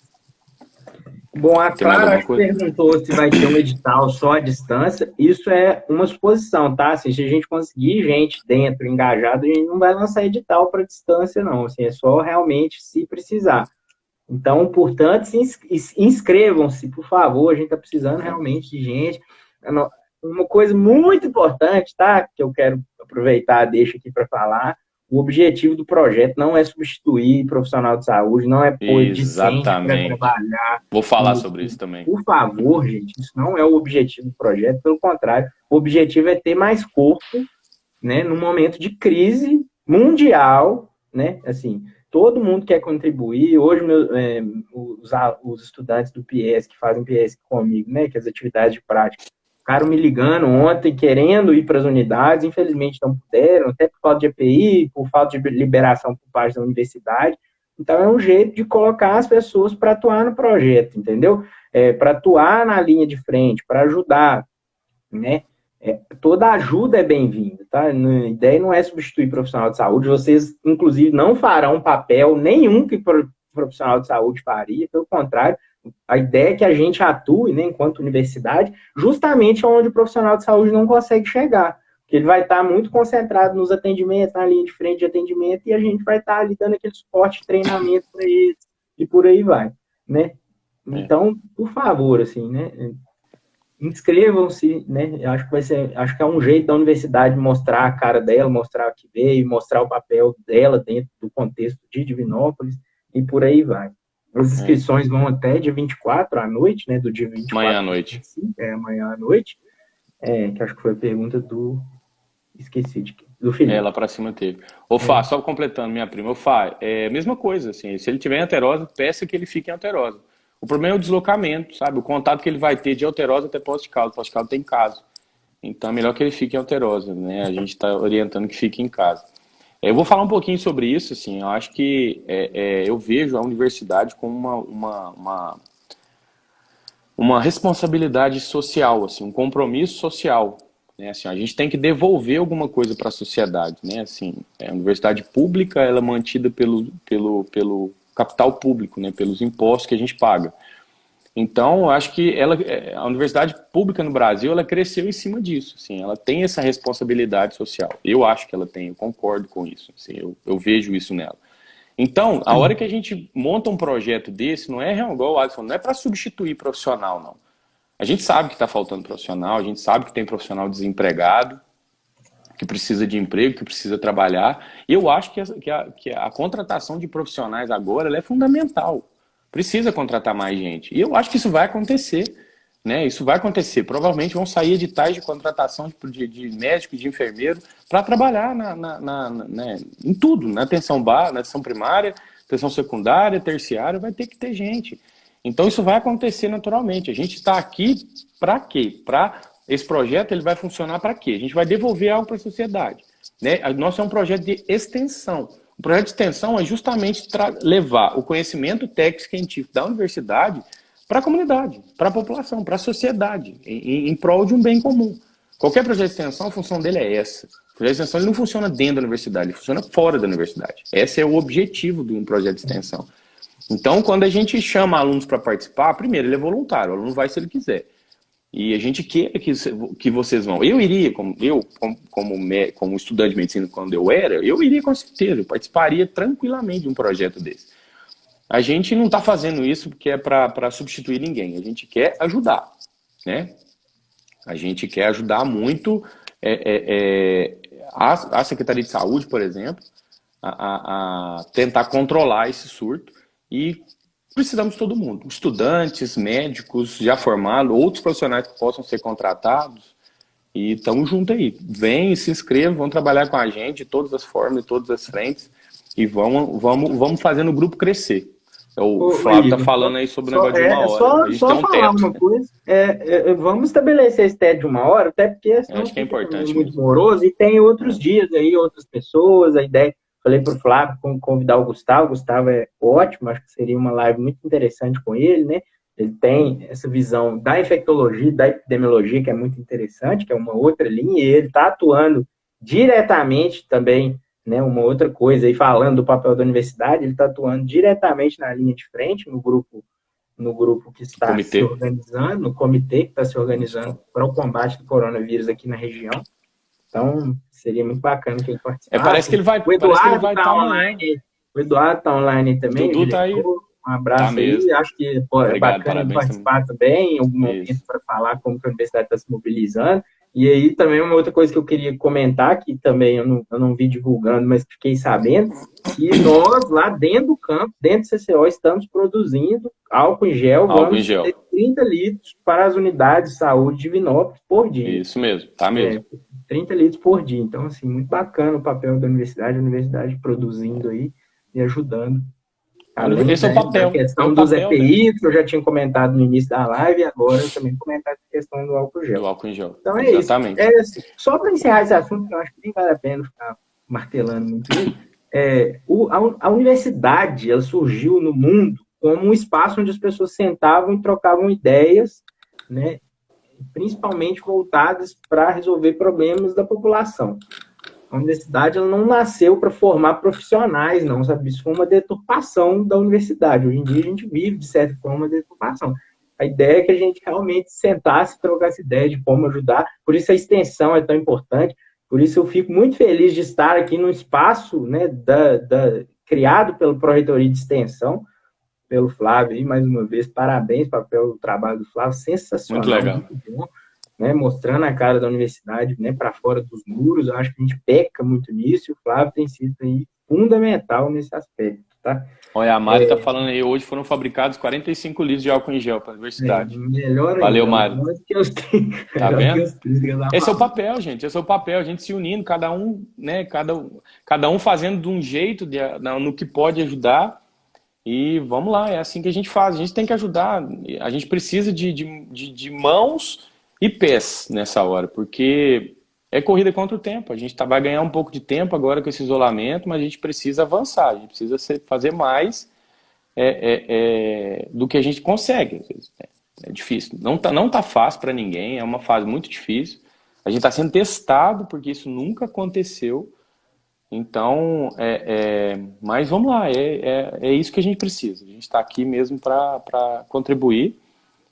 Bom, a Clara perguntou se vai ter um edital só à distância. Isso é uma suposição, tá? Assim, se a gente conseguir gente dentro, engajada, a gente não vai lançar edital para distância, não. Assim, é só realmente se precisar. Então, portanto, inscrevam-se, por favor, a gente está precisando realmente de gente. Uma coisa muito importante, tá? Que eu quero aproveitar, deixa aqui para falar. O objetivo do projeto não é substituir profissional de saúde, não é pôr discente para Exatamente. trabalhar. Vou falar sobre isso também. Por favor, gente, isso não é o objetivo do projeto, pelo contrário, o objetivo é ter mais corpo, né, num momento de crise mundial, né, assim, todo mundo quer contribuir. Hoje, os estudantes do PS, que fazem PS comigo, né, que é as atividades de prática, ficaram me ligando ontem, querendo ir para as unidades, infelizmente não puderam, até por falta de EPI, por falta de liberação por parte da universidade. Então, é um jeito de colocar as pessoas para atuar no projeto, entendeu? Para atuar na linha de frente, para ajudar, né? Toda ajuda é bem-vinda, tá? A ideia não é substituir profissional de saúde, vocês, inclusive, não farão papel nenhum que profissional de saúde faria, pelo contrário, a ideia é que a gente atue, né, enquanto universidade, justamente onde o profissional de saúde não consegue chegar, porque ele vai estar muito concentrado nos atendimentos, na linha de frente de atendimento, e a gente vai estar ali dando aquele suporte de treinamento para eles, e por aí vai, né? Então, por favor, assim, né, inscrevam-se, né? Acho que é um jeito da universidade mostrar a cara dela, mostrar o que veio, mostrar o papel dela dentro do contexto de Divinópolis, e por aí vai. As inscrições vão até dia 24 à noite, né? Do dia 24 amanhã à noite. Amanhã à noite. Que acho que foi a pergunta do... Esqueci do Felipe. Lá pra cima teve. Ô, Fá, só completando minha prima. Ô, Fá, mesma coisa, assim, se ele tiver em Alterosa, peça que ele fique em Alterosa. O problema é o deslocamento, sabe? O contato que ele vai ter de Alterosa até Poços de Caldas. Poços de Caldas tem caso. Então é melhor que ele fique em Alterosa, né? A gente está orientando que fique em casa. Eu vou falar um pouquinho sobre isso, assim. Eu acho que eu vejo a universidade como uma responsabilidade social, assim, um compromisso social, né? Assim, a gente tem que devolver alguma coisa para a sociedade, né? Assim, a universidade pública, ela é mantida pelo capital público, né? Pelos impostos que a gente paga. Então, eu acho que a universidade pública no Brasil, ela cresceu em cima disso, assim, ela tem essa responsabilidade social. Eu acho que ela tem, eu concordo com isso, assim, eu vejo isso nela. Então, a hora que a gente monta um projeto desse, não é igual o Alisson, não é para substituir profissional, não. A gente sabe que está faltando profissional, a gente sabe que tem profissional desempregado, que precisa de emprego, que precisa trabalhar, e eu acho que a contratação de profissionais agora ela é fundamental. Precisa contratar mais gente. E eu acho que isso vai acontecer, né? Isso vai acontecer. Provavelmente vão sair editais de contratação de médico e de enfermeiro para trabalhar em tudo, na atenção básica, na atenção primária, atenção secundária, terciária, vai ter que ter gente. Então isso vai acontecer naturalmente. A gente está aqui para quê? Esse projeto ele vai funcionar para quê? A gente vai devolver algo para a sociedade, né? Nosso é um projeto de extensão. O projeto de extensão é justamente levar o conhecimento técnico científico da universidade para a comunidade, para a população, para a sociedade, em prol de um bem comum. Qualquer projeto de extensão, a função dele é essa. O projeto de extensão ele não funciona dentro da universidade, ele funciona fora da universidade. Esse é o objetivo de um projeto de extensão. Então, quando a gente chama alunos para participar, primeiro, ele é voluntário, o aluno vai se ele quiser. E a gente quer que vocês vão. Eu iria, como estudante de medicina, quando eu iria com certeza, eu participaria tranquilamente de um projeto desse. A gente não está fazendo isso porque é para substituir ninguém, a gente quer ajudar, né? A gente quer ajudar muito a Secretaria de Saúde, por exemplo, a tentar controlar esse surto e precisamos de todo mundo, estudantes, médicos já formados, outros profissionais que possam ser contratados e estamos juntos aí. Vem, se inscrevam, vão trabalhar com a gente de todas as formas, de todas as frentes e vamos fazendo o grupo crescer. O Flávio está falando aí sobre o negócio de uma hora. A gente só tem um falar teto. Uma coisa, vamos estabelecer esse teto de uma hora, até porque Acho que é importante muito moroso e tem outros dias aí, outras pessoas, a ideia. Falei para o Flávio convidar o Gustavo é ótimo, acho que seria uma live muito interessante com ele, né? Ele tem essa visão da infectologia, da epidemiologia, que é muito interessante, que é uma outra linha, e ele está atuando diretamente também, né? Uma outra coisa, aí falando do papel da universidade, ele está atuando diretamente na linha de frente, no grupo que está se organizando, no comitê que está se organizando para o combate do coronavírus aqui na região. Então, seria muito bacana que ele participasse. Parece que ele vai O Eduardo está online. O Eduardo está online também. Dudu está aí. Um abraço aí, mesmo. acho que pô, é Obrigado, bacana parabéns participar também, em algum momento Isso. para falar como que a universidade está se mobilizando. E aí também uma outra coisa que eu queria comentar, que também eu não vi divulgando, mas fiquei sabendo, que nós lá dentro do campo, dentro do CCO, estamos produzindo álcool em gel, Álcool em vamos gel. ter 30 litros para as unidades de saúde de Divinópolis por dia. Isso mesmo, tá mesmo. 30 litros por dia. Então, assim, muito bacana o papel da universidade, a universidade produzindo aí e ajudando. Além, Esse é o né, da papel. É o questão dos papel, né? EPIs, que eu já tinha comentado no início da live, e agora eu também comentar a questão do álcool gel. Do álcool em gel. Então é isso. Exatamente. Assim, só para encerrar esse assunto, que eu acho que nem vale a pena ficar martelando muito ele, a universidade ela surgiu no mundo como um espaço onde as pessoas sentavam e trocavam ideias, né, principalmente voltadas para resolver problemas da população. A universidade ela não nasceu para formar profissionais, não, sabe? Isso foi uma deturpação da universidade. Hoje em dia a gente vive, de certa forma, uma deturpação. A ideia é que a gente realmente sentasse e trocasse ideia de como ajudar. Por isso a extensão é tão importante. Por isso eu fico muito feliz de estar aqui no espaço, né, criado pela Pró-Reitoria de Extensão, pelo Flávio. E, mais uma vez, parabéns pelo trabalho do Flávio, Muito sensacional, legal. muito bom. Né, mostrando a cara da universidade, né, para fora dos muros. Eu acho que a gente peca muito nisso, e o Flávio tem sido aí fundamental nesse aspecto, tá? Olha, a Mari está falando aí, hoje foram fabricados 45 litros de álcool em gel para a universidade. Melhor Valeu, ainda, Mari. Tá vendo? Esse é o papel, gente. Esse é o papel, a gente se unindo, cada um, né, cada um fazendo de um jeito, no que pode ajudar. E vamos lá, é assim que a gente faz. A gente tem que ajudar. A gente precisa de mãos e pés nessa hora, porque é corrida contra o tempo. A gente vai ganhar um pouco de tempo agora com esse isolamento, mas a gente precisa avançar, a gente precisa fazer mais do que a gente consegue. Às vezes. É difícil. Não tá fácil para ninguém, é uma fase muito difícil. A gente está sendo testado, porque isso nunca aconteceu. Então, mas vamos lá, é isso que a gente precisa. A gente está aqui mesmo para contribuir.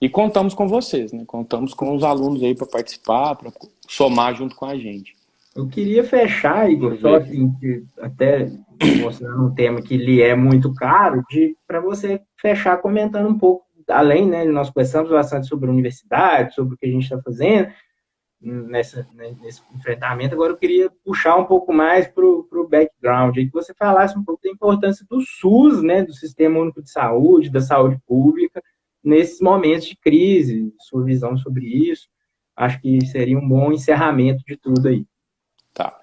E contamos com vocês, né? Contamos com os alunos aí para participar, para somar junto com a gente. Eu queria fechar, Igor, só assim, até mostrando um tema que lhe é muito caro, para você fechar comentando um pouco, além, né, nós conversamos bastante sobre a universidade, sobre o que a gente está fazendo nesse enfrentamento. Agora eu queria puxar um pouco mais para o background, aí que você falasse um pouco da importância do SUS, né, do Sistema Único de Saúde, da saúde pública, nesses momentos de crise, sua visão sobre isso. Acho que seria um bom encerramento de tudo aí. Tá.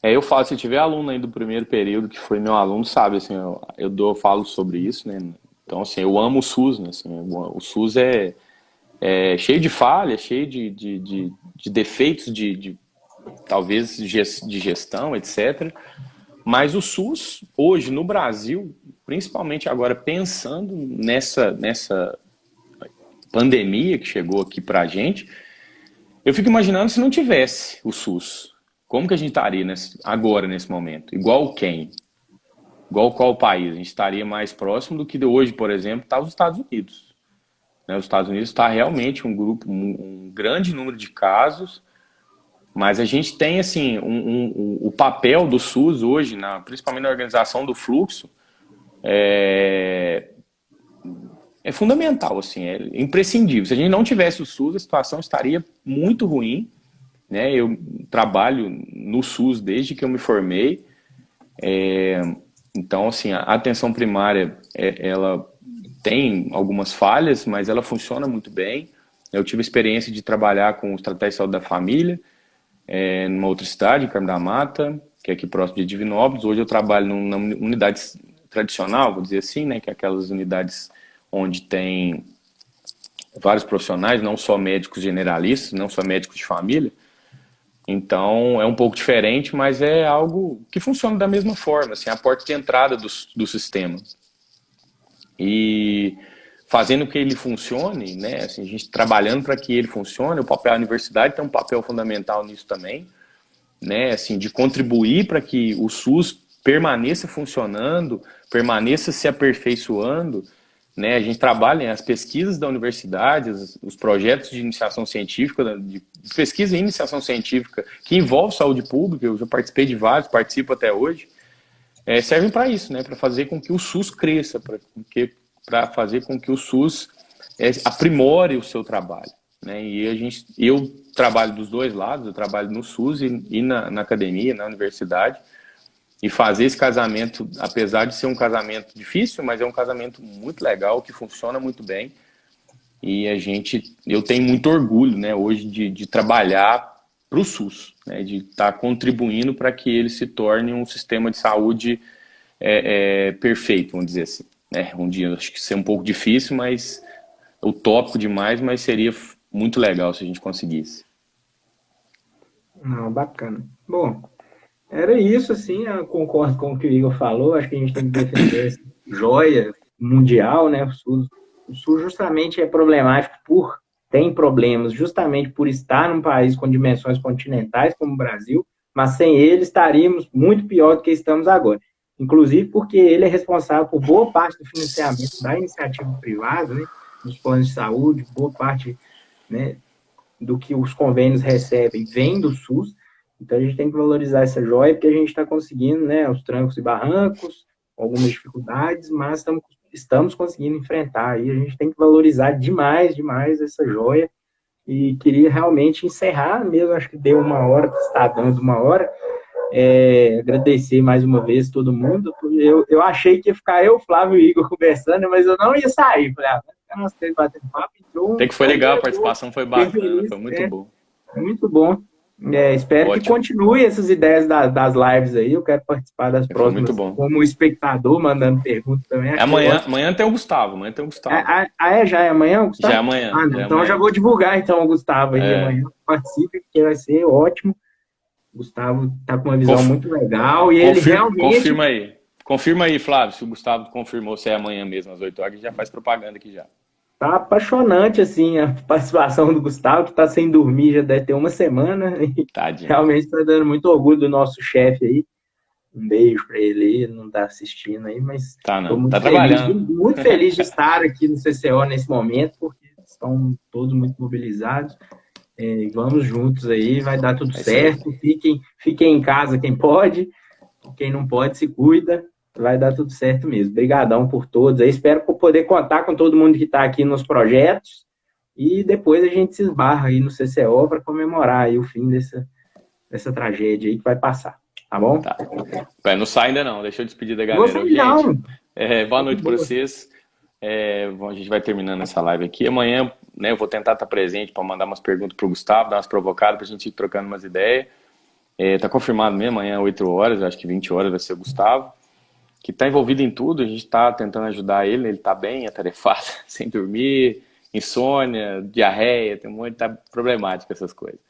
Eu falo, se tiver aluno aí do primeiro período, que foi meu aluno, sabe, assim, eu falo sobre isso, né? Então, assim, eu amo o SUS, né? Assim, o SUS é cheio de falhas, cheio de defeitos talvez de gestão, etc. Mas o SUS, hoje, no Brasil, principalmente agora pensando nessa pandemia que chegou aqui pra gente, eu fico imaginando se não tivesse o SUS. Como que a gente estaria agora, nesse momento? Igual quem? Igual qual país? A gente estaria mais próximo do que hoje, por exemplo, está os Estados Unidos. Né? Os Estados Unidos está realmente um grande número de casos, mas a gente tem assim o papel do SUS hoje, principalmente na organização do fluxo, é fundamental, assim, é imprescindível. Se a gente não tivesse o SUS, a situação estaria muito ruim. Né? Eu trabalho no SUS desde que eu me formei, então assim, a atenção primária ela tem algumas falhas, mas ela funciona muito bem. Eu tive a experiência de trabalhar com estratégia de saúde da família numa outra cidade, em Carmo da Mata, que é aqui próximo de Divinópolis. Hoje eu trabalho numa unidade tradicional, vou dizer assim, né, que é aquelas unidades onde tem vários profissionais, não só médicos generalistas, não só médicos de família. Então, é um pouco diferente, mas é algo que funciona da mesma forma, assim, a porta de entrada do sistema. E fazendo que ele funcione, né, assim, a gente trabalhando para que ele funcione, a universidade tem um papel fundamental nisso também, né, assim, de contribuir para que o SUS permaneça funcionando, permaneça se aperfeiçoando, né, a gente trabalha as pesquisas da universidade, os projetos de iniciação científica, de pesquisa e iniciação científica que envolve saúde pública, eu já participei de vários, participo até hoje, servem para isso, né? Para fazer com que o SUS cresça, para fazer com que o SUS aprimore o seu trabalho, né? E eu trabalho dos dois lados, eu trabalho no SUS e na academia, na universidade, e fazer esse casamento, apesar de ser um casamento difícil, mas é um casamento muito legal, que funciona muito bem, e eu tenho muito orgulho, né, hoje de trabalhar para o SUS, né, de estar contribuindo para que ele se torne um sistema de saúde perfeito, vamos dizer assim, né? Um dia acho que ser um pouco difícil, mas utópico demais, mas seria muito legal se a gente conseguisse. Não, bacana. Bom, era isso, assim, eu concordo com o que o Igor falou, acho que a gente tem que defender essa joia mundial, né? O SUS justamente é problemático tem problemas justamente por estar num país com dimensões continentais como o Brasil, mas sem ele estaríamos muito pior do que estamos agora. Inclusive porque ele é responsável por boa parte do financiamento da iniciativa privada, né? Dos planos de saúde, boa parte, né, do que os convênios recebem vem do SUS. Então, a gente tem que valorizar essa joia, porque a gente está conseguindo, né, aos trancos e barrancos, algumas dificuldades, mas estamos conseguindo enfrentar. Aí a gente tem que valorizar demais, demais essa joia. E queria realmente encerrar mesmo, acho que deu 1 hora, está dando 1 hora. Agradecer mais uma vez todo mundo. Eu achei que ia ficar eu, Flávio e Igor conversando, mas eu não ia sair. Falei, nós três batendo papo. Até que foi legal, a participação foi bacana, foi muito bom. Muito bom. Espero que continue essas ideias das lives aí. Eu quero participar das próximas. Muito bom. Como espectador, mandando perguntas também. Amanhã tem o Gustavo. Já é amanhã o Gustavo? Já é amanhã. Então eu já vou divulgar então o Gustavo aí amanhã. Participe, porque vai ser ótimo. O Gustavo tá com uma visão muito legal e ele realmente... Confirma aí, Flávio, se o Gustavo confirmou se é amanhã mesmo, às 8 horas, a gente já faz propaganda aqui já. Tá apaixonante, assim, a participação do Gustavo, que tá sem dormir já deve ter 1 semana. Tadinho. Realmente tá dando muito orgulho do nosso chefe aí. Um beijo para ele não tá assistindo aí, mas tá trabalhando. Muito feliz de estar aqui no CCO nesse momento, porque estão todos muito mobilizados. Vamos juntos aí, vai dar tudo certo. Fiquem em casa quem pode, quem não pode se cuida. Vai dar tudo certo mesmo. Obrigadão por todos. Eu espero poder contar com todo mundo que está aqui nos projetos e depois a gente se esbarra aí no CCO para comemorar aí o fim dessa tragédia aí que vai passar. Tá bom? Tá. Não sai ainda não. Deixa eu despedir da galera. Gente, boa noite para vocês. A gente vai terminando essa live aqui. Amanhã, né, eu vou tentar estar presente para mandar umas perguntas para o Gustavo, dar umas provocadas para a gente ir trocando umas ideias. Tá confirmado mesmo, amanhã 8 horas, acho que 20 horas vai ser o Gustavo, que está envolvido em tudo. A gente está tentando ajudar ele está bem atarefado, sem dormir, insônia, diarreia, tem um monte, tá problemático essas coisas.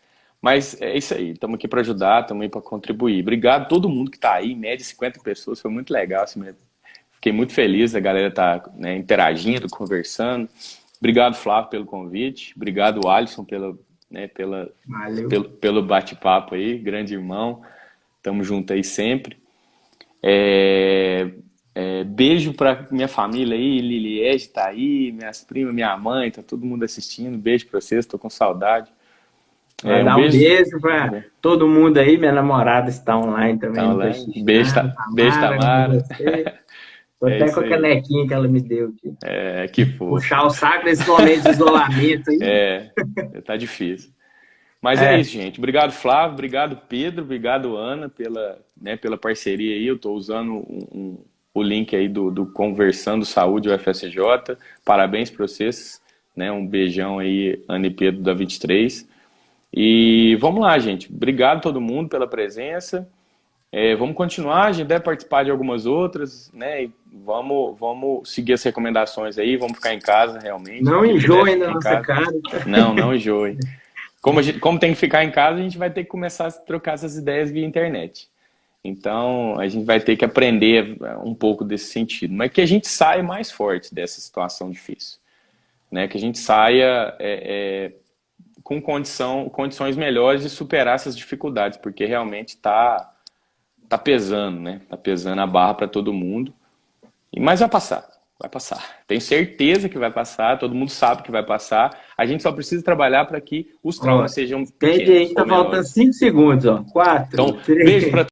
Mas é isso aí, estamos aqui para ajudar, estamos aí para contribuir. Obrigado a todo mundo que está aí, em média 50 pessoas, foi muito legal. Assim, fiquei muito feliz, a galera está, né, interagindo, conversando. Obrigado, Flávio, pelo convite. Obrigado, Alisson, pelo bate-papo aí, grande irmão. Tamo junto aí sempre. Beijo para minha família aí, Liliege tá aí, minhas primas, minha mãe, tá todo mundo assistindo. Beijo para vocês, tô com saudade. Dar um beijo para todo mundo aí, minha namorada está online também. Tá online. Beijo, Tamara. Tô até com a canequinha que ela me deu aqui. Que fofo. Puxar o saco nesse momento de isolamento aí. Tá difícil. Mas é isso, gente. Obrigado, Flávio. Obrigado, Pedro. Obrigado, Ana, pela parceria aí. Eu tô usando o link aí do Conversando Saúde UFSJ. Parabéns para vocês. Né? Um beijão aí, Ana e Pedro da 23. E vamos lá, gente. Obrigado a todo mundo pela presença. Vamos continuar, a gente deve participar de algumas outras, né? E vamos seguir as recomendações aí, vamos ficar em casa realmente. Não enjoem na nossa cara. Não enjoem. Como tem que ficar em casa, a gente vai ter que começar a trocar essas ideias via internet. Então, a gente vai ter que aprender um pouco desse sentido. Mas que a gente saia mais forte dessa situação difícil. Né? Que a gente saia com condições melhores de superar essas dificuldades, porque realmente está pesando, né? Tá pesando a barra para todo mundo. Mas vai passar. Tenho certeza que vai passar, todo mundo sabe que vai passar. A gente só precisa trabalhar para que os traumas sejam pequenos. Entendi, tá faltando 5 segundos, ó. 4, então, 3... beijo para